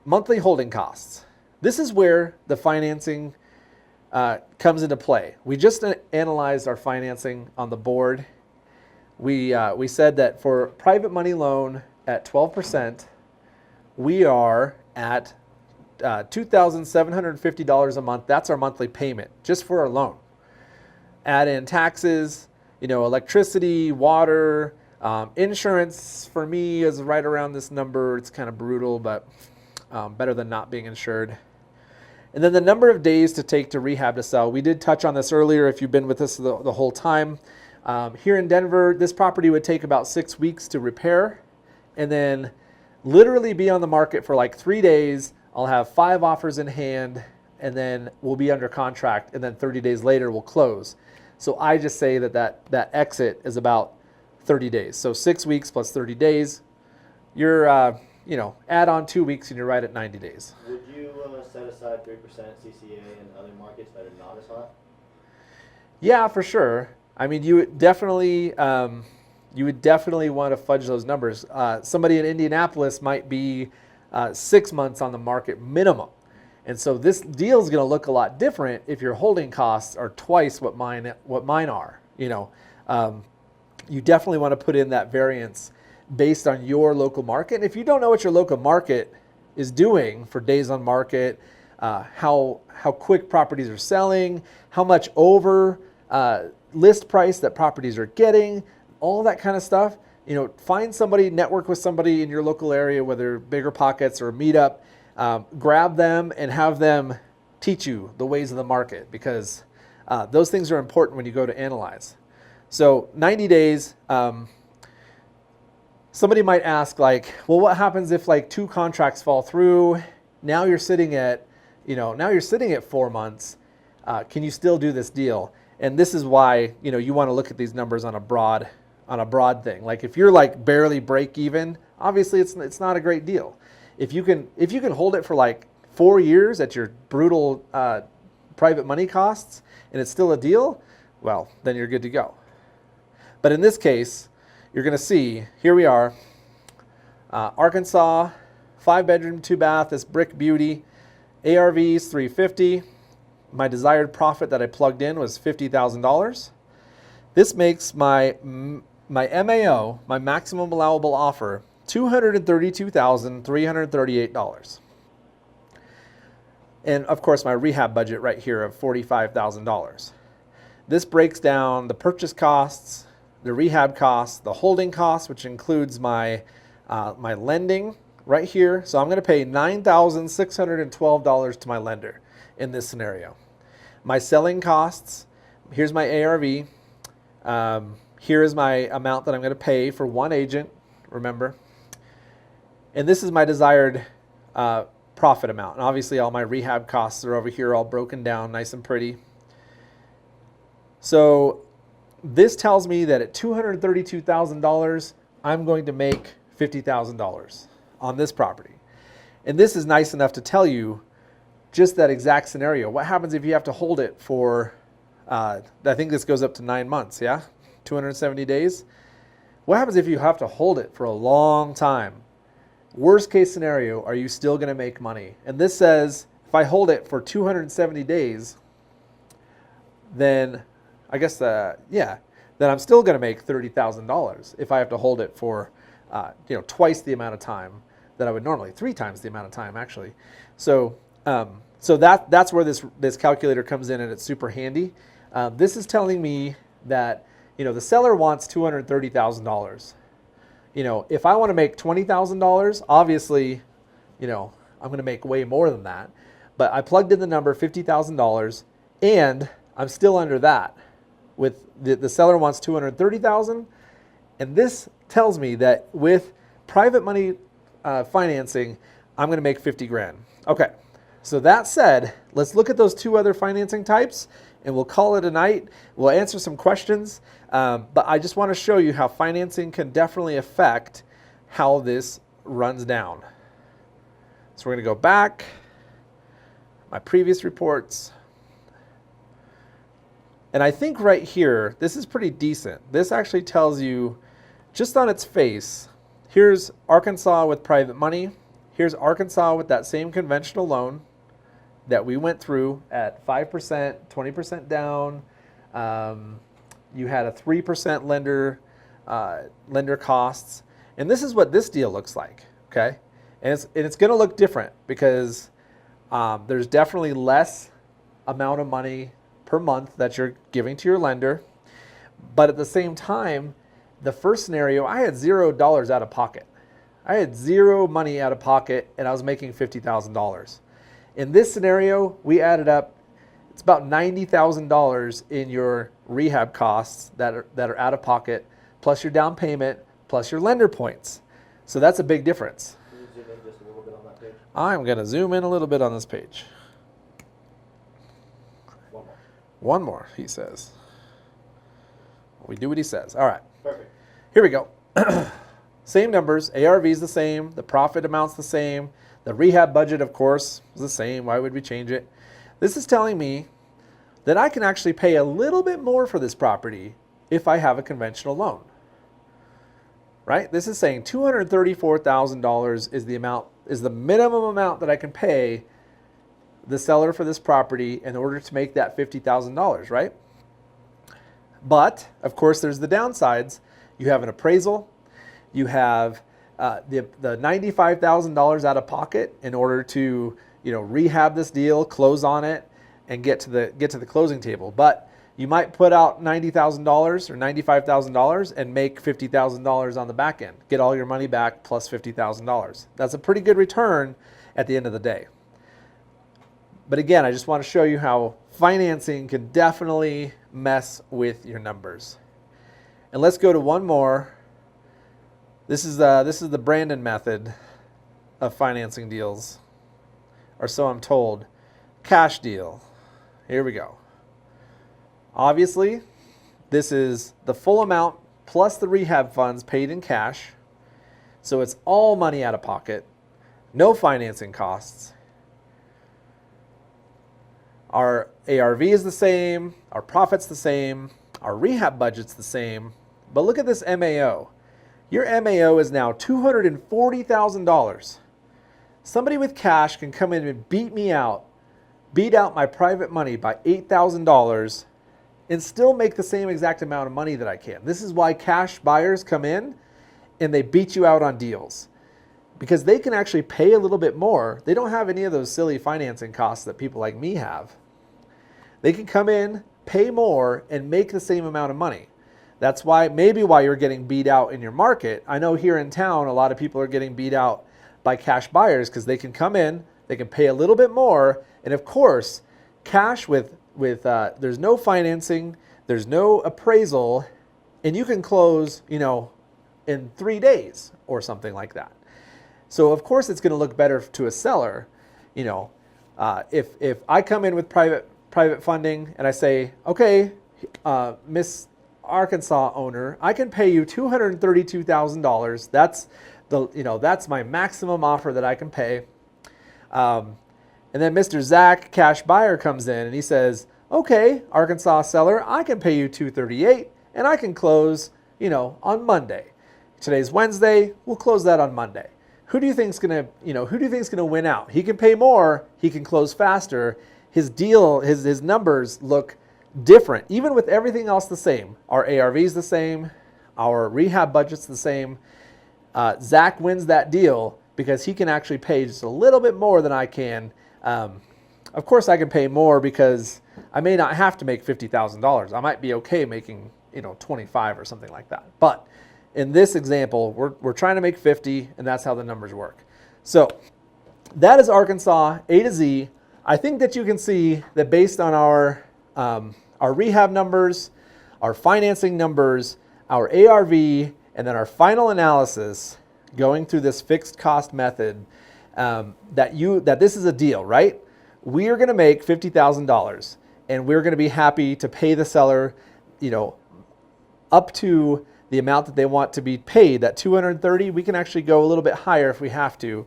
Monthly holding costs. This is where the financing comes into play. We just analyzed our financing on the board. we said that for private money loan at 12%, we are at $2,750 a month. That's our monthly payment just for our loan. Add in taxes, electricity, water, insurance for me is right around this number. It's kind of brutal, but better than not being insured. And then the number of days to take to rehab to sell. We did touch on this earlier if you've been with us the whole time. Here in Denver, this property would take about 6 weeks to repair and then literally be on the market for like 3 days. I'll have 5 offers in hand and then we'll be under contract, and then 30 days later we'll close. So I just say that exit is about 30 days. So 6 weeks plus 30 days, you're, add on 2 weeks and you're right at 90 days. Would you set aside 3% CCA in other markets that are not as hot? Yeah, for sure. I mean, you would definitely want to fudge those numbers. Somebody in Indianapolis might be 6 months on the market minimum. And so this deal is going to look a lot different if your holding costs are twice what mine are. You definitely want to put in that variance based on your local market. And if you don't know what your local market is doing for days on market, how quick properties are selling, how much over list price that properties are getting, all that kind of stuff, find somebody, network with somebody in your local area, whether BiggerPockets or Meetup, grab them and have them teach you the ways of the market, because those things are important when you go to analyze. So 90 days, somebody might ask like, well, what happens if like 2 contracts fall through? Now you're sitting at 4 months. Can you still do this deal? And this is why, you want to look at these numbers on a broad thing. Like if you're like barely break even, obviously it's not a great deal. If you can hold it for like 4 years at your brutal private money costs and it's still a deal, well, then you're good to go. But in this case, you're going to see, here we are, Arkansas, 5-bedroom, 2-bath, this brick beauty, ARV is $350. My desired profit that I plugged in was $50,000. This makes my MAO, my maximum allowable offer, $232,338. And of course, my rehab budget right here of $45,000. This breaks down the purchase costs, the rehab costs, the holding costs, which includes my lending right here. So I'm going to pay $9,612 to my lender in this scenario. My selling costs, here's my ARV. Here is my amount that I'm going to pay for one agent, remember. And this is my desired profit amount. And obviously all my rehab costs are over here all broken down nice and pretty. So this tells me that at $232,000, I'm going to make $50,000 on this property. And this is nice enough to tell you just that exact scenario. What happens if you have to hold it for, I think this goes up to 9 months, yeah? 270 days. What happens if you have to hold it for a long time? Worst case scenario, are you still going to make money? And this says, if I hold it for 270 days, then I guess, then I'm still going to make $30,000 if I have to hold it for, twice the amount of time that I would normally, 3 times the amount of time actually. So that's where this calculator comes in, and it's super handy. This is telling me that, the seller wants $230,000. If I want to make $20,000, obviously, I'm going to make way more than that. But I plugged in the number $50,000, and I'm still under that. With the seller wants $230,000, and this tells me that with private money financing, I'm going to make $50,000. Okay. So that said, let's look at those 2 other financing types, and we'll call it a night. We'll answer some questions, but I just want to show you how financing can definitely affect how this runs down. So we're going to go back, my previous reports, and I think right here, this is pretty decent. This actually tells you, just on its face, here's Arkansas with private money, here's Arkansas with that same conventional loan that we went through at 5%, 20% down. You had a 3% lender lender costs. And this is what this deal looks like, okay? And it's going to look different because there's definitely less amount of money per month that you're giving to your lender. But at the same time, the first scenario, I had $0 out of pocket. I had zero money out of pocket, and I was making $50,000. In this scenario, we added up, it's about $90,000 in your rehab costs that are out of pocket, plus your down payment, plus your lender points. So that's a big difference. Can you zoom in just a little bit on that page? I'm going to zoom in a little bit on this page. One more. One more, he says. We do what he says. All right. Perfect. Here we go. Same numbers. ARV is the same. The profit amount's the same. The rehab budget, of course, is the same. Why would we change it? This is telling me that I can actually pay a little bit more for this property if I have a conventional loan. Right? This is saying $234,000 is the minimum amount that I can pay the seller for this property in order to make that $50,000, right? But, of course, there's the downsides. You have an appraisal. You have the $95,000 out of pocket in order to, rehab this deal, close on it, and get to the closing table. But you might put out $90,000 or $95,000 and make $50,000 on the back end. Get all your money back plus $50,000. That's a pretty good return at the end of the day. But again, I just want to show you how financing can definitely mess with your numbers. And let's go to one more. This is the Brandon method of financing deals, or so I'm told. Cash deal. Here we go. Obviously, this is the full amount plus the rehab funds paid in cash. So it's all money out of pocket, no financing costs. Our ARV is the same, our profit's the same, our rehab budget's the same. But look at this MAO. Your MAO is now $240,000. Somebody with cash can come in and beat out my private money by $8,000 and still make the same exact amount of money that I can. This is why cash buyers come in and they beat you out on deals, because they can actually pay a little bit more. They don't have any of those silly financing costs that people like me have. They can come in, pay more, and make the same amount of money. That's maybe why you're getting beat out in your market. I know here in town, a lot of people are getting beat out by cash buyers because they can come in, they can pay a little bit more, and of course, cash with there's no financing, there's no appraisal, and you can close, in 3 days or something like that. So of course, it's going to look better to a seller. If I come in with private funding and I say, okay, Miss Arkansas owner, I can pay you $232,000. That's my maximum offer that I can pay. And then Mr. Zach, cash buyer, comes in and he says, okay, Arkansas seller, I can pay you $238,000 and I can close, on Monday. Today's Wednesday, we'll close that on Monday. Who do you think's gonna win out? He can pay more, he can close faster. His deal, his numbers look different, even with everything else the same. Our ARV is the same, our rehab budget's the same. Zach wins that deal because he can actually pay just a little bit more than I can. Of course, I can pay more because I may not have to make $50,000. I might be okay making 25 or something like that. But in this example, we're trying to make 50, and that's how the numbers work. So that is Arkansas A to Z. I think that you can see that based on our rehab numbers, our financing numbers, our ARV, and then our final analysis going through this fixed cost method, that this is a deal, right? We are going to make $50,000, and we're going to be happy to pay the seller, up to the amount that they want to be paid. That $230,000, we can actually go a little bit higher if we have to,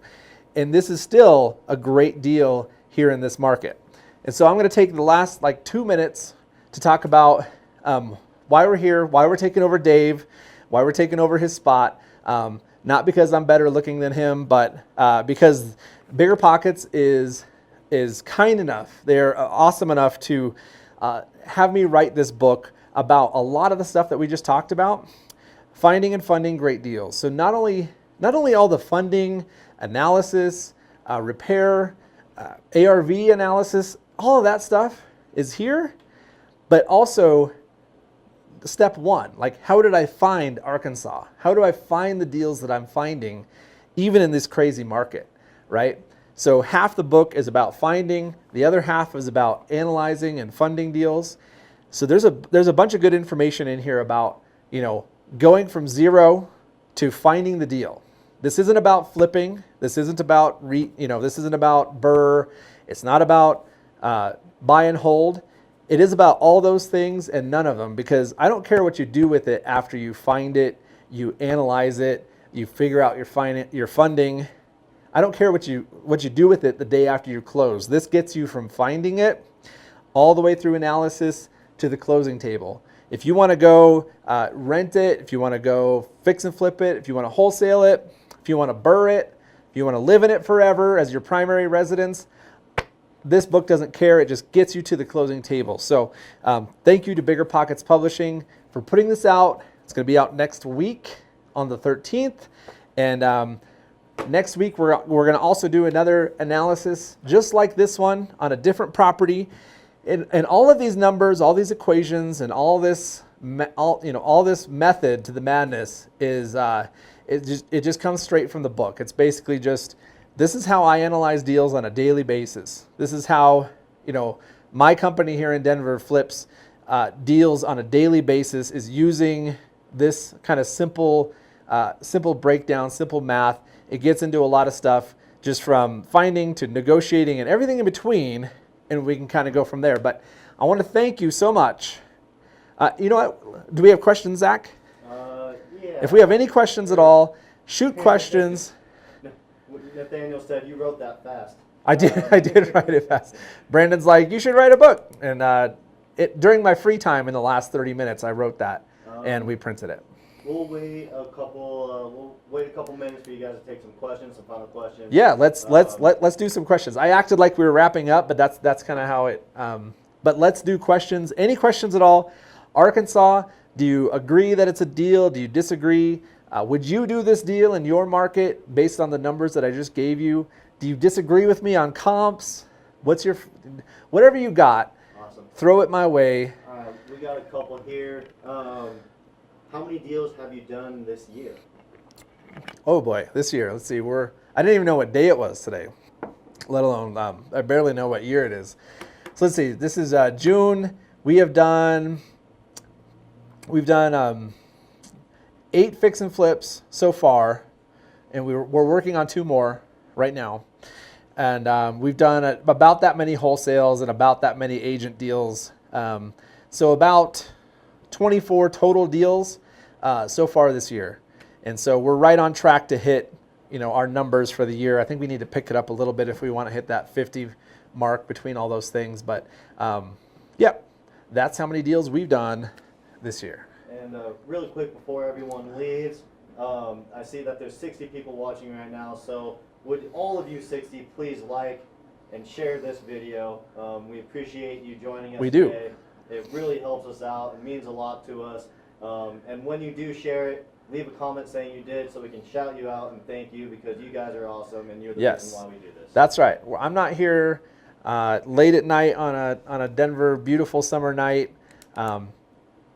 and this is still a great deal here in this market. And so I'm going to take the last 2 minutes to talk about why we're here, why we're taking over Dave, why we're taking over his spot. Not because I'm better looking than him, but because BiggerPockets is kind enough, they're awesome enough to have me write this book about a lot of the stuff that we just talked about. finding and funding great deals. So not only all the funding, analysis, repair, ARV analysis, all of that stuff is here, but also step one, like how did I find Arkansas? How do I find the deals that I'm finding even in this crazy market, right? So half the book is about finding, the other half is about analyzing and funding deals. So there's a bunch of good information in here about, going from zero to finding the deal. This isn't about flipping. This isn't about this isn't about BRRRR. It's not about buy and hold. It is about all those things and none of them, because I don't care what you do with it after you find it, you analyze it, you figure out your funding. I don't care what you do with it the day after you close. This gets you from finding it all the way through analysis to the closing table. If you want to go rent it, if you want to go fix and flip it, if you want to wholesale it, if you want to BRRRR it, if you want to live in it forever as your primary residence, this book doesn't care. It just gets you to the closing table. So thank you to BiggerPockets Publishing for putting this out. It's going to be out next week on the 13th. And next week, we're going to also do another analysis just like this one on a different property. And all of these numbers, all these equations, and all this method to the madness is it just comes straight from the book. It's basically just, this is how I analyze deals on a daily basis. This is how, my company here in Denver flips deals on a daily basis, is using this kind of simple breakdown, simple math. It gets into a lot of stuff, just from finding to negotiating and everything in between, and we can kind of go from there. But I want to thank you so much. You know what? Do we have questions, Zach? Yeah. If we have any questions at all, shoot questions. Nathaniel said you wrote that fast. I did write it fast. Brandon's like, you should write a book. And during my free time in the last 30 minutes, I wrote that, and we printed it. We'll wait a couple minutes for you guys to take some questions, some final questions. Yeah, let's do some questions. I acted like we were wrapping up, but that's kind of how it. But let's do questions. Any questions at all? Arkansas, do you agree that it's a deal? Do you disagree? Would you do this deal in your market based on the numbers that I just gave you? Do you disagree with me on comps? Whatever you got, awesome. Throw throw it my way. All right, we got a couple here. How many deals have you done this year? Oh boy, this year. Let's see. I didn't even know what day it was today, let alone I barely know what year it is. So let's see. This is June. We've done 8 fix and flips so far, and we're working on 2 more right now. And we've done about that many wholesales and about that many agent deals. So about 24 total deals so far this year. And so we're right on track to hit, our numbers for the year. I think we need to pick it up a little bit if we want to hit that 50 mark between all those things. But yep, that's how many deals we've done this year. And really quick before everyone leaves, I see that there's 60 people watching right now. So would all of you 60 please like and share this video? We appreciate you joining us today. It really helps us out. It means a lot to us. And when you do share it, leave a comment saying you did so we can shout you out and thank you, because you guys are awesome and you're the reason why we do this. That's right. I'm not here late at night on a Denver beautiful summer night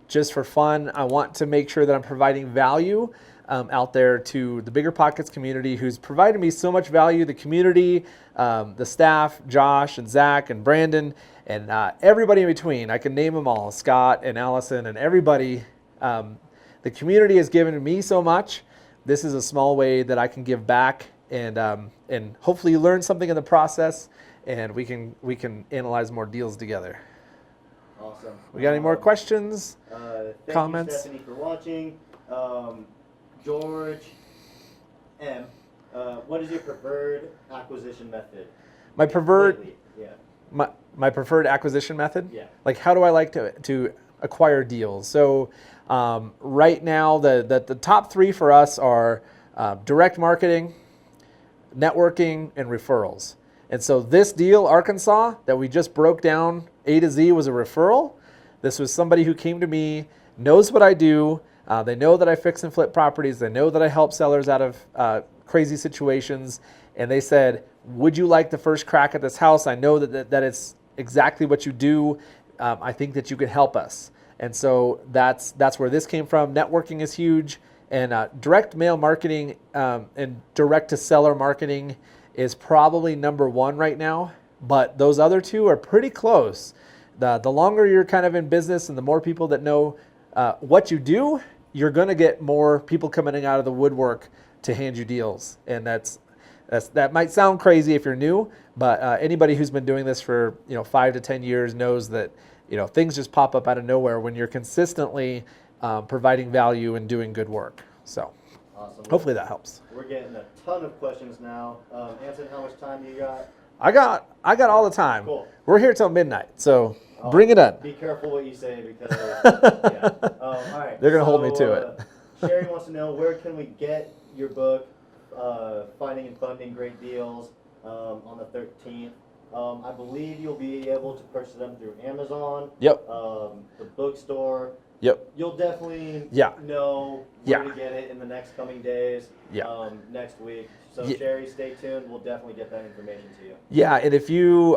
just for fun. I want to make sure that I'm providing value out there to the BiggerPockets community, who's provided me so much value, the community, the staff, Josh and Zach and Brandon, and everybody in between. I can name them all, Scott and Allison and everybody. The community has given me so much. This is a small way that I can give back, and hopefully you learn something in the process, and we can analyze more deals together. Awesome. We got any more questions? Comments? Comments? Thank you, Stephanie, for watching. George M. What is your preferred acquisition method? My preferred Lately? Yeah. my preferred acquisition method? Yeah. Like, how do I like to acquire deals? So right now, the top 3 for us are direct marketing, networking, and referrals. And so this deal, Arkansas, that we just broke down A to Z, was a referral. This was somebody who came to me, knows what I do, They know that I fix and flip properties. They know that I help sellers out of crazy situations. And they said, would you like the first crack at this house? I know that it's exactly what you do. I think that you could help us. And so that's where this came from. Networking is huge. And direct mail marketing and direct to seller marketing is probably number one right now. But those other two are pretty close. The longer you're kind of in business and the more people that know what you do, you're going to get more people coming out of the woodwork to hand you deals. And that might sound crazy if you're new, but anybody who's been doing this for 5 to 10 years knows that things just pop up out of nowhere when you're consistently providing value and doing good work. So awesome. Hopefully that helps. We're getting a ton of questions now. Anson, how much time do you got? I got all the time. Cool. We're here till midnight, so bring it on. Be careful what you say because yeah. All right. They're gonna hold me to it. Sherry wants to know, where can we get your book, Finding and Funding Great Deals, on the 13th. I believe you'll be able to purchase them through Amazon. Yep. The bookstore. Yep. You'll definitely know where to get it in the next coming days. Yeah. Next week. So Sherry, stay tuned. We'll definitely get that information to you. Yeah, and if you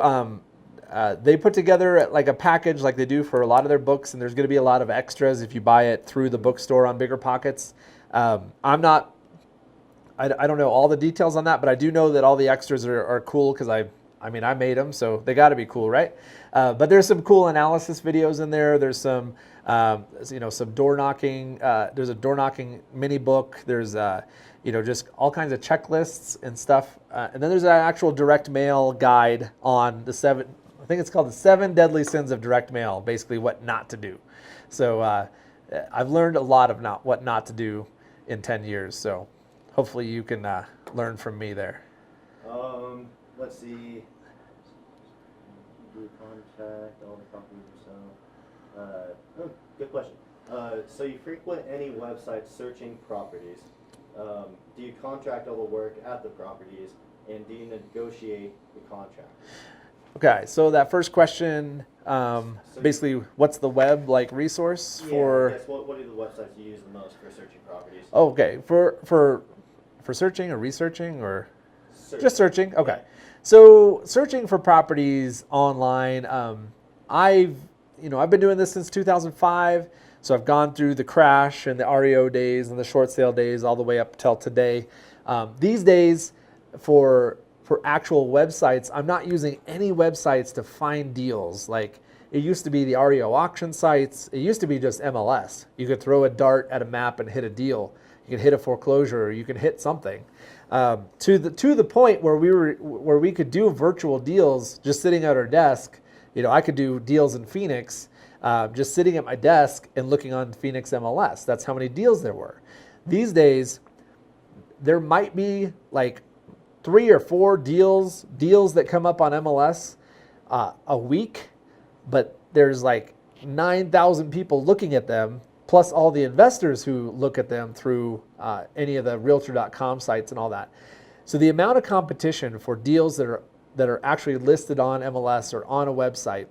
they put together like a package like they do for a lot of their books, and there's going to be a lot of extras if you buy it through the bookstore on BiggerPockets. I don't know all the details on that, but I do know that all the extras are cool because I made them, so they got to be cool, right? But there's some cool analysis videos in there. There's some some door knocking. There's a door knocking mini book. There's just all kinds of checklists and stuff. And then there's an actual direct mail guide on I think it's called the 7 Deadly Sins of Direct Mail, basically what not to do. So I've learned a lot of what not to do in 10 years. So hopefully you can learn from me there. Let's see. Do contact all the properties yourself. Good question. So you frequent any websites searching properties? Do you contract all the work at the properties, and do you negotiate the contract? Okay, so that first question, basically, what's the web resource for? Yes. What are the websites you use the most for searching properties? Oh, okay, for searching or researching or just searching? Okay, so searching for properties online. I've been doing this since 2005. So I've gone through the crash and the REO days and the short sale days all the way up till today. These days, for actual websites, I'm not using any websites to find deals. Like it used to be the REO auction sites. It used to be just MLS. You could throw a dart at a map and hit a deal. You could hit a foreclosure, or you can hit something. To the point where we could do virtual deals just sitting at our desk. I could do deals in Phoenix. Just sitting at my desk and looking on Phoenix MLS. That's how many deals there were. These days, there might be like 3 or 4 deals that come up on MLS a week, but there's like 9,000 people looking at them, plus all the investors who look at them through any of the Realtor.com sites and all that. So the amount of competition for deals that are actually listed on MLS or on a website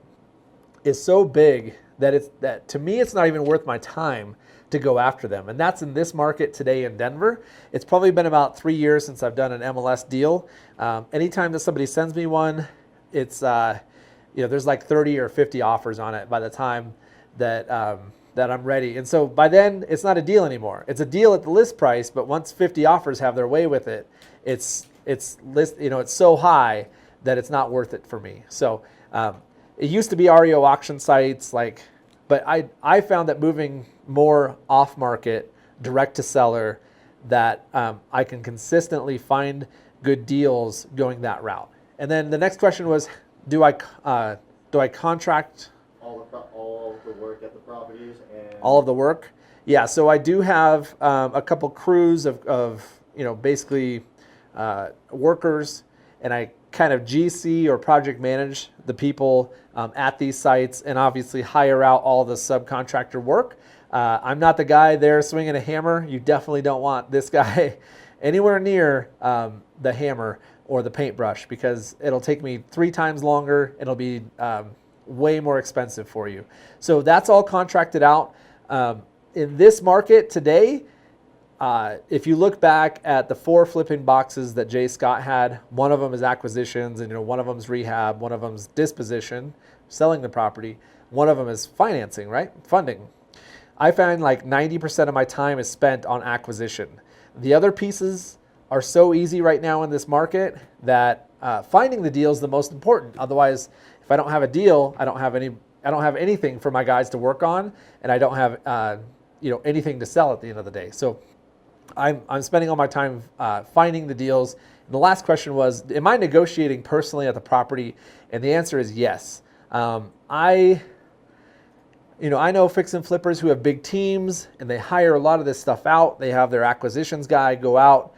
is so big that to me it's not even worth my time to go after them. And that's in this market today in Denver. It's probably been about 3 years since I've done an MLS deal. Anytime that somebody sends me one, it's there's like 30 or 50 offers on it by the time that I'm ready. And so by then it's not a deal anymore. It's a deal at the list price, but once 50 offers have their way with it, it's so high that it's not worth it for me. So it used to be REO auction sites, but I found that moving more off market, direct to seller, that I can consistently find good deals going that route. And then the next question was, do I contract all of the work at the properties? And all of the work? Yeah. So I do have a couple crews of basically workers, and I kind of GC or project manage the people at these sites, and obviously hire out all the subcontractor work. I'm not the guy there swinging a hammer. You definitely don't want this guy anywhere near the hammer or the paintbrush, because it'll take me 3 times longer. It'll be way more expensive for you. So that's all contracted out. in this market today, if you look back at the 4 flipping boxes that Jay Scott had, one of them is acquisitions, and one of them is rehab, one of them is disposition, selling the property, one of them is financing, right? Funding. I find like 90% of my time is spent on acquisition. The other pieces are so easy right now in this market that finding the deal is the most important. Otherwise, if I don't have a deal, I don't have anything for my guys to work on, and I don't have anything to sell at the end of the day. So I'm spending all my time finding the deals. And the last question was, am I negotiating personally at the property? And the answer is yes. I know fix and flippers who have big teams, and they hire a lot of this stuff out. They have their acquisitions guy go out,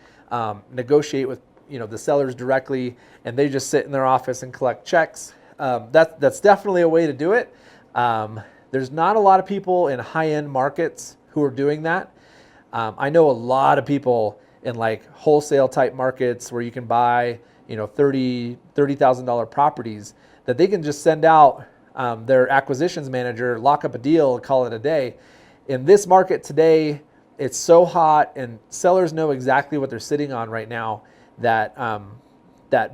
negotiate with the sellers directly, and they just sit in their office and collect checks. That's definitely a way to do it. There's not a lot of people in high-end markets who are doing that. I know a lot of people in like wholesale type markets where you can buy, $30,000 properties that they can just send out their acquisitions manager, lock up a deal, and call it a day. In this market today, it's so hot, and sellers know exactly what they're sitting on right now. That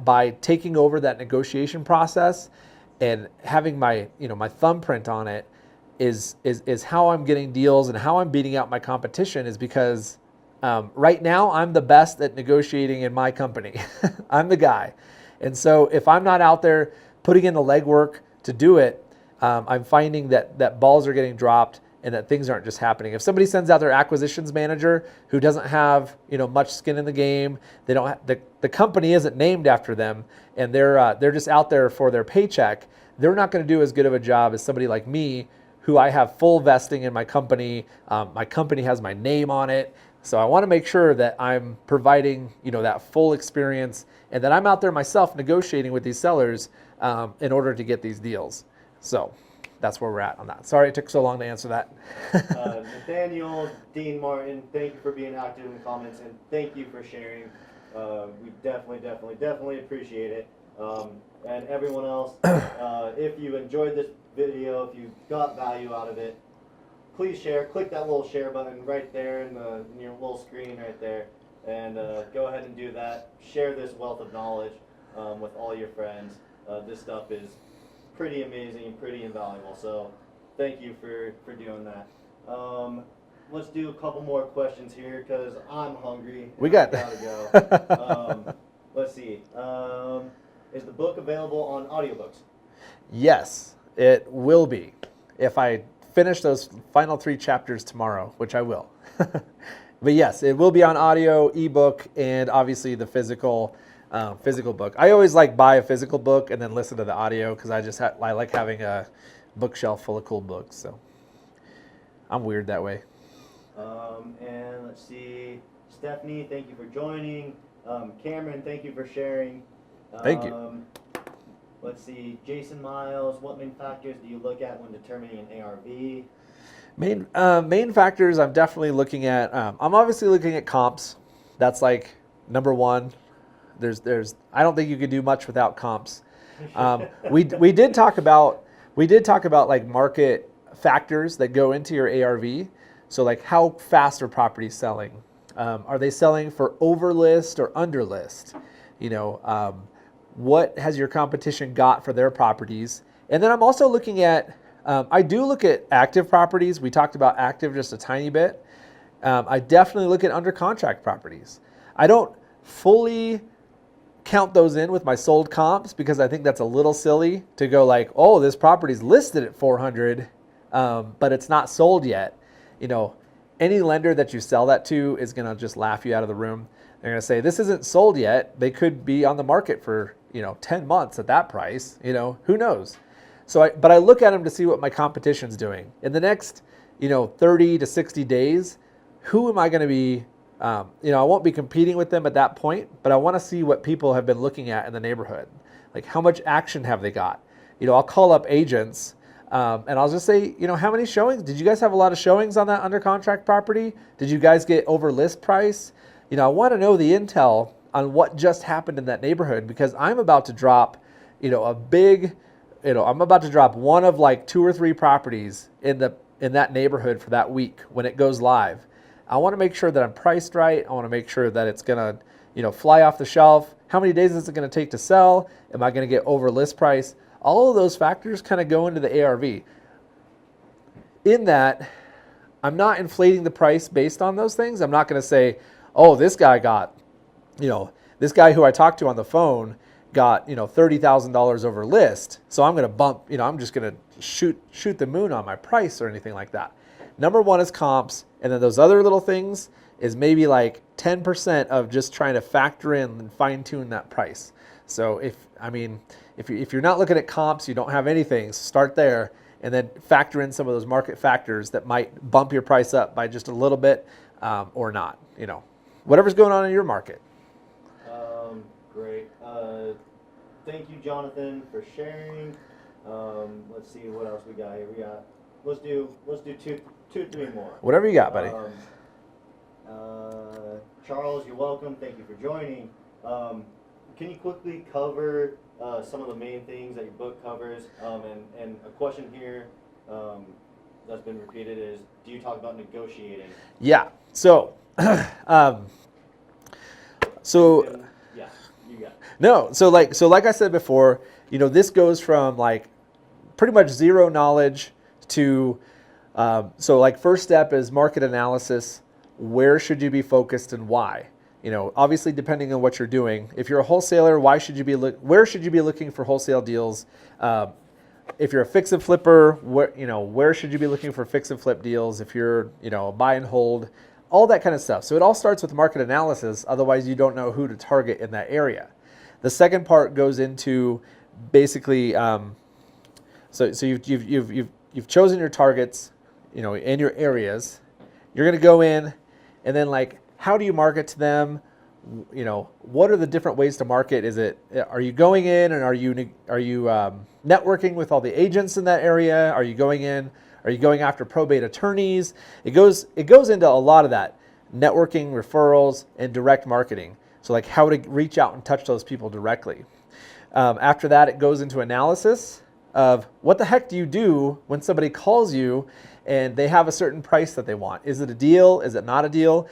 by taking over that negotiation process and having my thumbprint on it is how I'm getting deals and how I'm beating out my competition, is because right now I'm the best at negotiating in my company. I'm the guy. And so if I'm not out there putting in the legwork to do it, I'm finding that balls are getting dropped and that things aren't just happening. If somebody sends out their acquisitions manager who doesn't have much skin in the game, they don't have, the company isn't named after them, and they're just out there for their paycheck, they're not going to do as good of a job as somebody like me, who I have full vesting in my company. My company has my name on it. So I want to make sure that I'm providing, that full experience, and that I'm out there myself negotiating with these sellers in order to get these deals. So that's where we're at on that. Sorry it took so long to answer that. Nathaniel, Dean Martin, thank you for being active in the comments, and thank you for sharing. We definitely appreciate it. And everyone else, if you enjoyed this video, if you got value out of it, please share. Click that little share button right there in your little screen right there, and go ahead and do that. Share this wealth of knowledge with all your friends. This stuff is pretty amazing and pretty invaluable, so thank you for doing that. Let's do a couple more questions here because I'm hungry. We got gotta go. Let's see. Is the book available on audiobooks? Yes, it will be. If I finish those final 3 chapters tomorrow, which I will. But yes, it will be on audio, ebook, and obviously the physical book. I always buy a physical book and then listen to the audio because I like having a bookshelf full of cool books. So I'm weird that way. And let's see, Stephanie, thank you for joining. Cameron, thank you for sharing. Thank you. Let's see, Jason Miles, what main factors do you look at when determining an ARV? Main factors I'm definitely looking at. I'm obviously looking at comps. That's number one. I don't think you could do much without comps. We did talk about market factors that go into your ARV. So how fast are properties selling? Are they selling for over list or under list? What has your competition got for their properties? And then I'm also looking at, I do look at active properties. We talked about active just a tiny bit. I definitely look at under contract properties. I don't fully count those in with my sold comps because I think that's a little silly to go oh, this property's listed at 400, but it's not sold yet. Any lender that you sell that to is going to just laugh you out of the room. They're going to say, this isn't sold yet. They could be on the market for 10 months at that price, who knows? But I look at them to see what my competition's doing. In the next, 30 to 60 days, who am I going to be, I won't be competing with them at that point, but I want to see what people have been looking at in the neighborhood. How much action have they got? I'll call up agents and I'll just say, how many showings? Did you guys have a lot of showings on that under contract property? Did you guys get over list price? I want to know the intel on what just happened in that neighborhood because I'm about to drop, I'm about to drop one of 2 or 3 properties in the in that neighborhood for that week when it goes live. I want to make sure that I'm priced right. I want to make sure that it's going to, fly off the shelf. How many days is it going to take to sell? Am I going to get over list price? All of those factors kind of go into the ARV. In that, I'm not inflating the price based on those things. I'm not going to say, oh, this guy who I talked to on the phone got, $30,000 over list. So I'm going to bump, I'm just going to shoot the moon on my price or anything like that. Number one is comps. And then those other little things is maybe like 10% of just trying to factor in and fine tune that price. So if you're not looking at comps, you don't have anything, start there and then factor in some of those market factors that might bump your price up by just a little bit or not, whatever's going on in your market. Great. Thank you, Jonathan, for sharing. Let's see what else we got here. Let's do three more. Whatever you got, buddy. Charles, you're welcome. Thank you for joining. Can you quickly cover some of the main things that your book covers? And a question here that's been repeated is, do you talk about negotiating? Yeah. So, Yeah, you got it. No. So like I said before, this goes from like pretty much zero knowledge to first step is market analysis. Where should you be focused and why? Obviously depending on what you're doing. If you're a wholesaler, where should you be looking for wholesale deals? If you're a fix and flipper, where should you be looking for fix and flip deals? If you're, buy and hold, all that kind of stuff. So it all starts with market analysis. Otherwise, you don't know who to target in that area. The second part goes into basically, so you've chosen your targets, and your areas. You're going to go in, and then how do you market to them? What are the different ways to market? Are you going in and are you networking with all the agents in that area? Are you going after probate attorneys? It goes into a lot of that networking, referrals, and direct marketing. So how to reach out and touch those people directly. After that, it goes into analysis of what the heck do you do when somebody calls you and they have a certain price that they want. Is it a deal? Is it not a deal?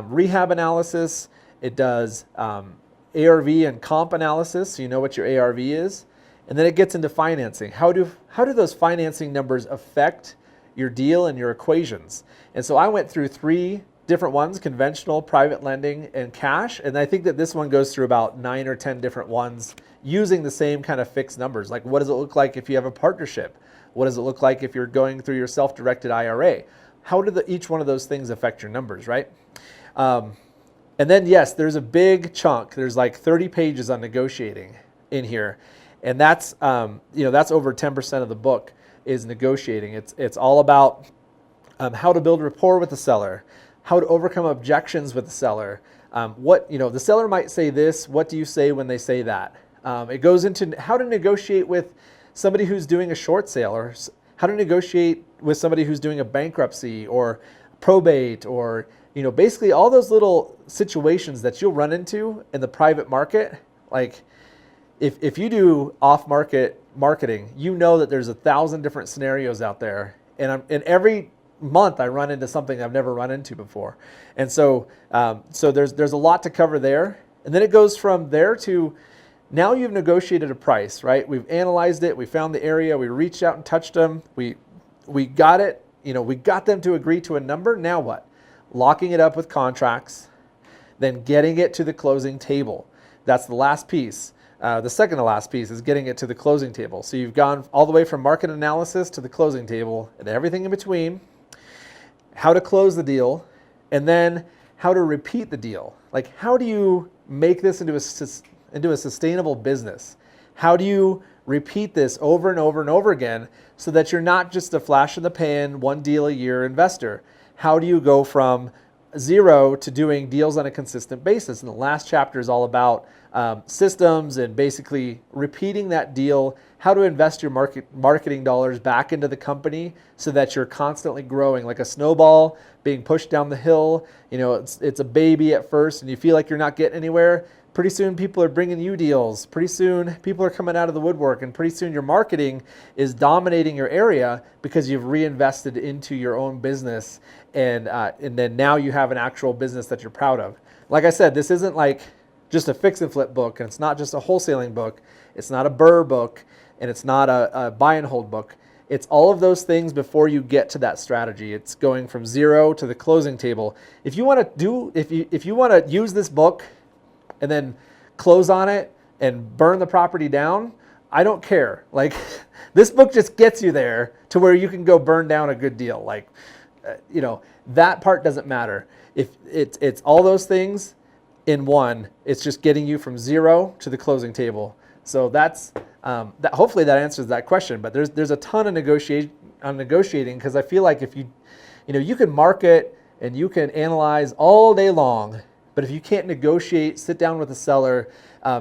Rehab analysis. It does ARV and comp analysis, so you know what your ARV is. And then it gets into financing. How do those financing numbers affect your deal and your equations? And so I went through 3 different ones: conventional, private lending, and cash. And I think that this one goes through about 9 or 10 different ones using the same kind of fixed numbers. Like, what does it look like if you have a partnership? What does it look like if you're going through your self-directed IRA? How do each one of those things affect your numbers, right? And then, yes, there's a big chunk. There's 30 pages on negotiating in here. And that's over 10% of the book is negotiating. It's all about how to build rapport with the seller, how to overcome objections with the seller. The seller might say this. What do you say when they say that? It goes into how to negotiate with somebody who's doing a short sale, or how to negotiate with somebody who's doing a bankruptcy or probate, or basically all those little situations that you'll run into in the private market. If you do off-market marketing, that there's 1,000 different scenarios out there, and every month I run into something I've never run into before. And so there's a lot to cover there. And then it goes from there to, now you've negotiated a price, right? We've analyzed it, we found the area, we reached out and touched them, we got it, we got them to agree to a number. Now what? Locking it up with contracts, then getting it to the closing table. That's the last piece. The second to last piece is getting it to the closing table. So you've gone all the way from market analysis to the closing table and everything in between. How to close the deal, and then how to repeat the deal. How do you make this into a sustainable business? How do you repeat this over and over and over again so that you're not just a flash in the pan, one deal a year investor? How do you go from zero to doing deals on a consistent basis? And the last chapter is all about systems and basically repeating that deal, how to invest your marketing dollars back into the company so that you're constantly growing like a snowball being pushed down the hill. It's a baby at first and you feel like you're not getting anywhere. pretty soon people are bringing you deals. Pretty soon people are coming out of the woodwork, and pretty soon your marketing is dominating your area because you've reinvested into your own business, and then now you have an actual business that you're proud of. Like I said, this isn't like just a fix and flip book, and it's not just a wholesaling book. It's not a BRRRR book, and it's not a buy and hold book. It's all of those things before you get to that strategy. It's going from zero to the closing table. If you want to use this book and then close on it and burn the property down, I don't care. Like, this book just gets you there to where you can go burn down a good deal. Like, that part doesn't matter. If it's all those things in one, it's just getting you from zero to the closing table. So that's hopefully that answers that question. But there's a ton of negotiating, because I feel like if you can market and you can analyze all day long, but if you can't negotiate, sit down with the seller,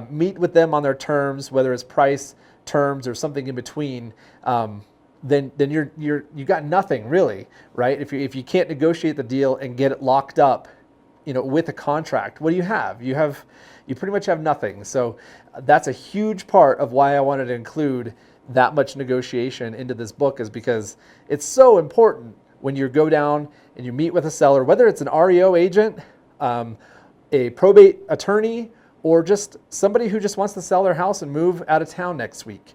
meet with them on their terms, whether it's price, terms, or something in between, then you got nothing really, right? If you can't negotiate the deal and get it locked up, with a contract, what do you have? You pretty much have nothing. So that's a huge part of why I wanted to include that much negotiation into this book, is because it's so important when you go down and you meet with a seller, whether it's an REO agent, a probate attorney, or just somebody who just wants to sell their house and move out of town next week.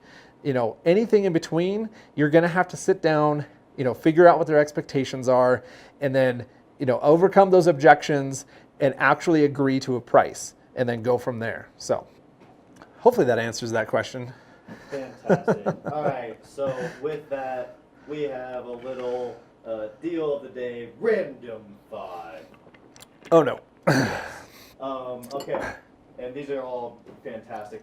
Anything in between, you're going to have to sit down, figure out what their expectations are, and then, overcome those objections and actually agree to a price, and then go from there. So hopefully that answers that question. Fantastic. All right, so with that, we have a little deal of the day, random 5. Oh no. Okay, and these are all fantastic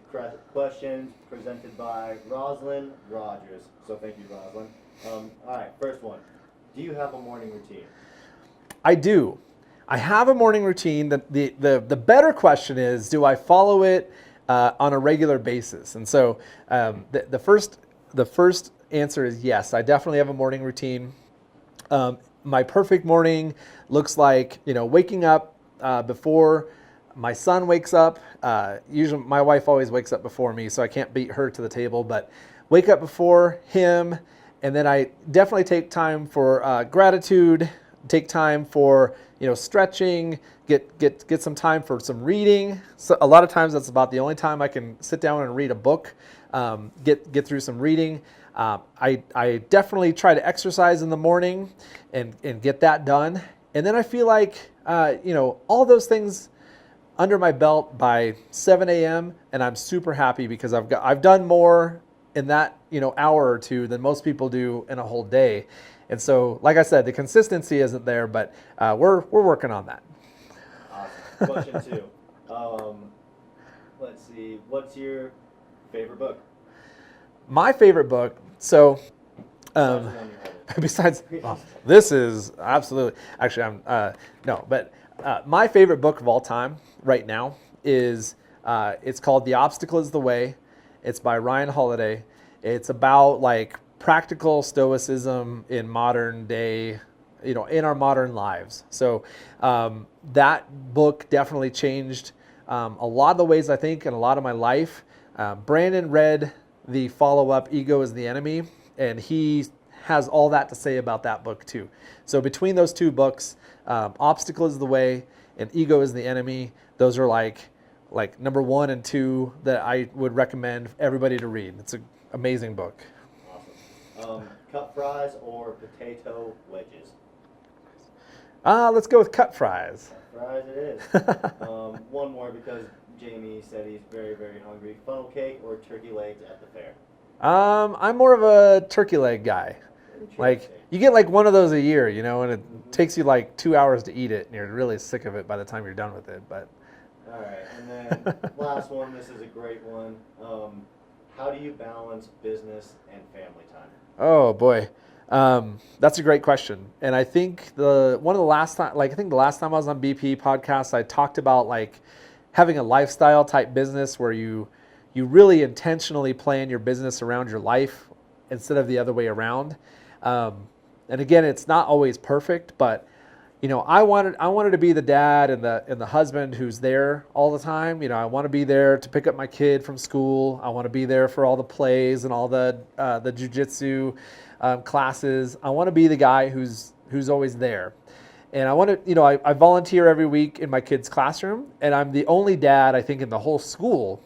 questions presented by Rosalind Rogers. So thank you, Rosalind. All right, first one. Do you have a morning routine? I do. I have a morning routine. The better question is, do I follow it on a regular basis? And so the first answer is yes. I definitely have a morning routine. My perfect morning looks like waking up before my son wakes up. Usually my wife always wakes up before me, so I can't beat her to the table, but wake up before him. And then I definitely take time for gratitude, take time for stretching, get some time for some reading. So a lot of times that's about the only time I can sit down and read a book, get through some reading. I definitely try to exercise in the morning and get that done. And then I feel like all those things under my belt by 7 a.m. and I'm super happy, because I've done more in that hour or two than most people do in a whole day. And so, like I said, the consistency isn't there, but we're working on that. Awesome. Question 2. Let's see. What's your favorite book? My favorite book. So, besides, this is absolutely. Actually, my favorite book of all time right now is it's called The Obstacle Is the Way. It's by Ryan Holiday. It's about practical stoicism in modern day, in our modern lives. So that book definitely changed a lot of the ways I think and a lot of my life. Brandon read the follow-up, Ego is the Enemy, and he has all that to say about that book too. So between those two books, Obstacle is the Way and Ego is the Enemy, those are like number 1 and 2 that I would recommend everybody to read. It's an amazing book. Awesome. Cut fries or potato wedges? Let's go with cut fries. Cut fries it is. One more, because Jamie said he's very, very hungry. Funnel cake or turkey legs at the fair? I'm more of a turkey leg guy. You get one of those a year, and it takes you 2 hours to eat it, and you're really sick of it by the time you're done with it. But all right, and then last one. This is a great one. How do you balance business and family time? Oh boy, that's a great question. And I think the last time I was on BP podcast, I talked about having a lifestyle type business where you really intentionally plan your business around your life instead of the other way around. And again, it's not always perfect, but I wanted to be the dad and the husband who's there all the time. I want to be there to pick up my kid from school. I want to be there for all the plays and all the jujitsu classes. I want to be the guy who's always there. And I want to, I volunteer every week in my kid's classroom, and I'm the only dad, I think, in the whole school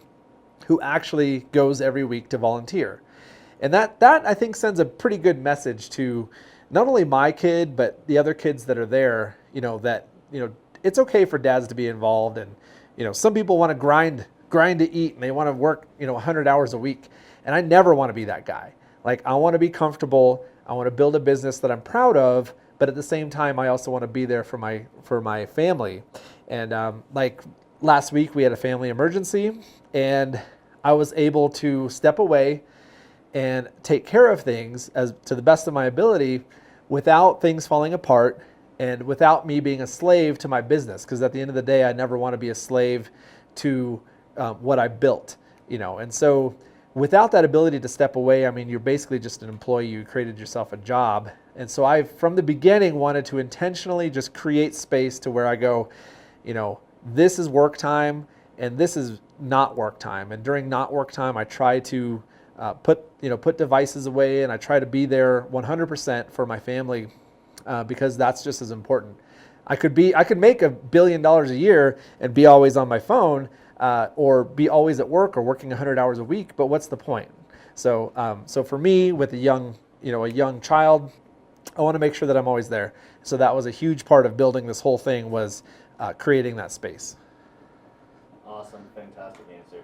who actually goes every week to volunteer. And that I think sends a pretty good message to not only my kid, but the other kids that are there, that, it's okay for dads to be involved. And, some people want to grind to eat, and they want to work, 100 hours a week. And I never want to be that guy. Like, I want to be comfortable. I want to build a business that I'm proud of, but at the same time, I also want to be there for my family. And like last week, we had a family emergency, and I was able to step away and take care of things as to the best of my ability without things falling apart and without me being a slave to my business. Because at the end of the day, I never want to be a slave to what I built, And so without that ability to step away, you're basically just an employee. You created yourself a job. And so I, from the beginning, wanted to intentionally just create space to where I go, this is work time and this is not work time. And during not work time, I try to put devices away, and I try to be there 100% for my family because that's just as important. I could make $1 billion a year and be always on my phone or be always at work or working 100 hours a week, but what's the point? So for me, with a young child, I want to make sure that I'm always there. So that was a huge part of building this whole thing, was creating that space. Awesome, fantastic answer.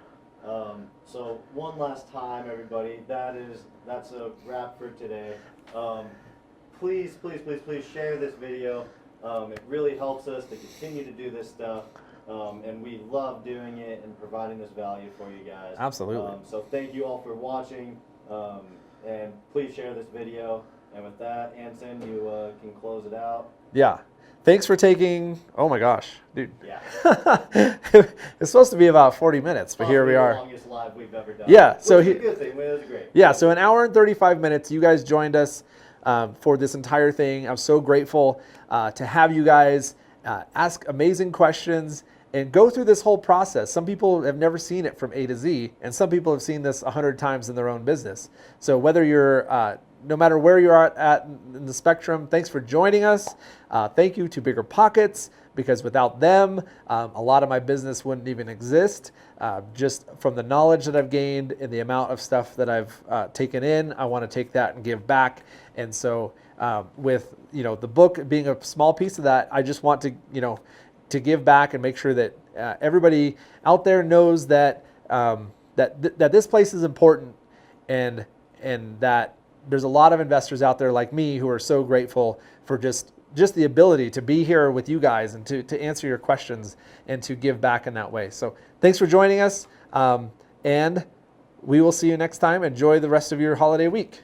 So one last time, everybody, that's a wrap for today. Please share this video. It really helps us to continue to do this stuff. And we love doing it and providing this value for you guys. Absolutely. So thank you all for watching. And please share this video. And with that, Anson, you can close it out. Yeah. Thanks for taking, oh my gosh, dude. Yeah. It's supposed to be about 40 minutes, but here we are. The longest live we've ever done. Yeah. So which is a good thing. It was great. Yeah. So an hour and 35 minutes, you guys joined us for this entire thing. I'm so grateful to have you guys ask amazing questions and go through this whole process. Some people have never seen it from A to Z, and some people have seen this 100 times in their own business. So whether you're no matter where you're at in the spectrum, thanks for joining us. Thank you to BiggerPockets, because without them, a lot of my business wouldn't even exist. Just from the knowledge that I've gained and the amount of stuff that I've taken in, I want to take that and give back. And so with the book being a small piece of that, I just want to give back and make sure that everybody out there knows that that this place is important, and that there's a lot of investors out there like me who are so grateful for just the ability to be here with you guys and to answer your questions and to give back in that way. So thanks for joining us, and we will see you next time. Enjoy the rest of your holiday week.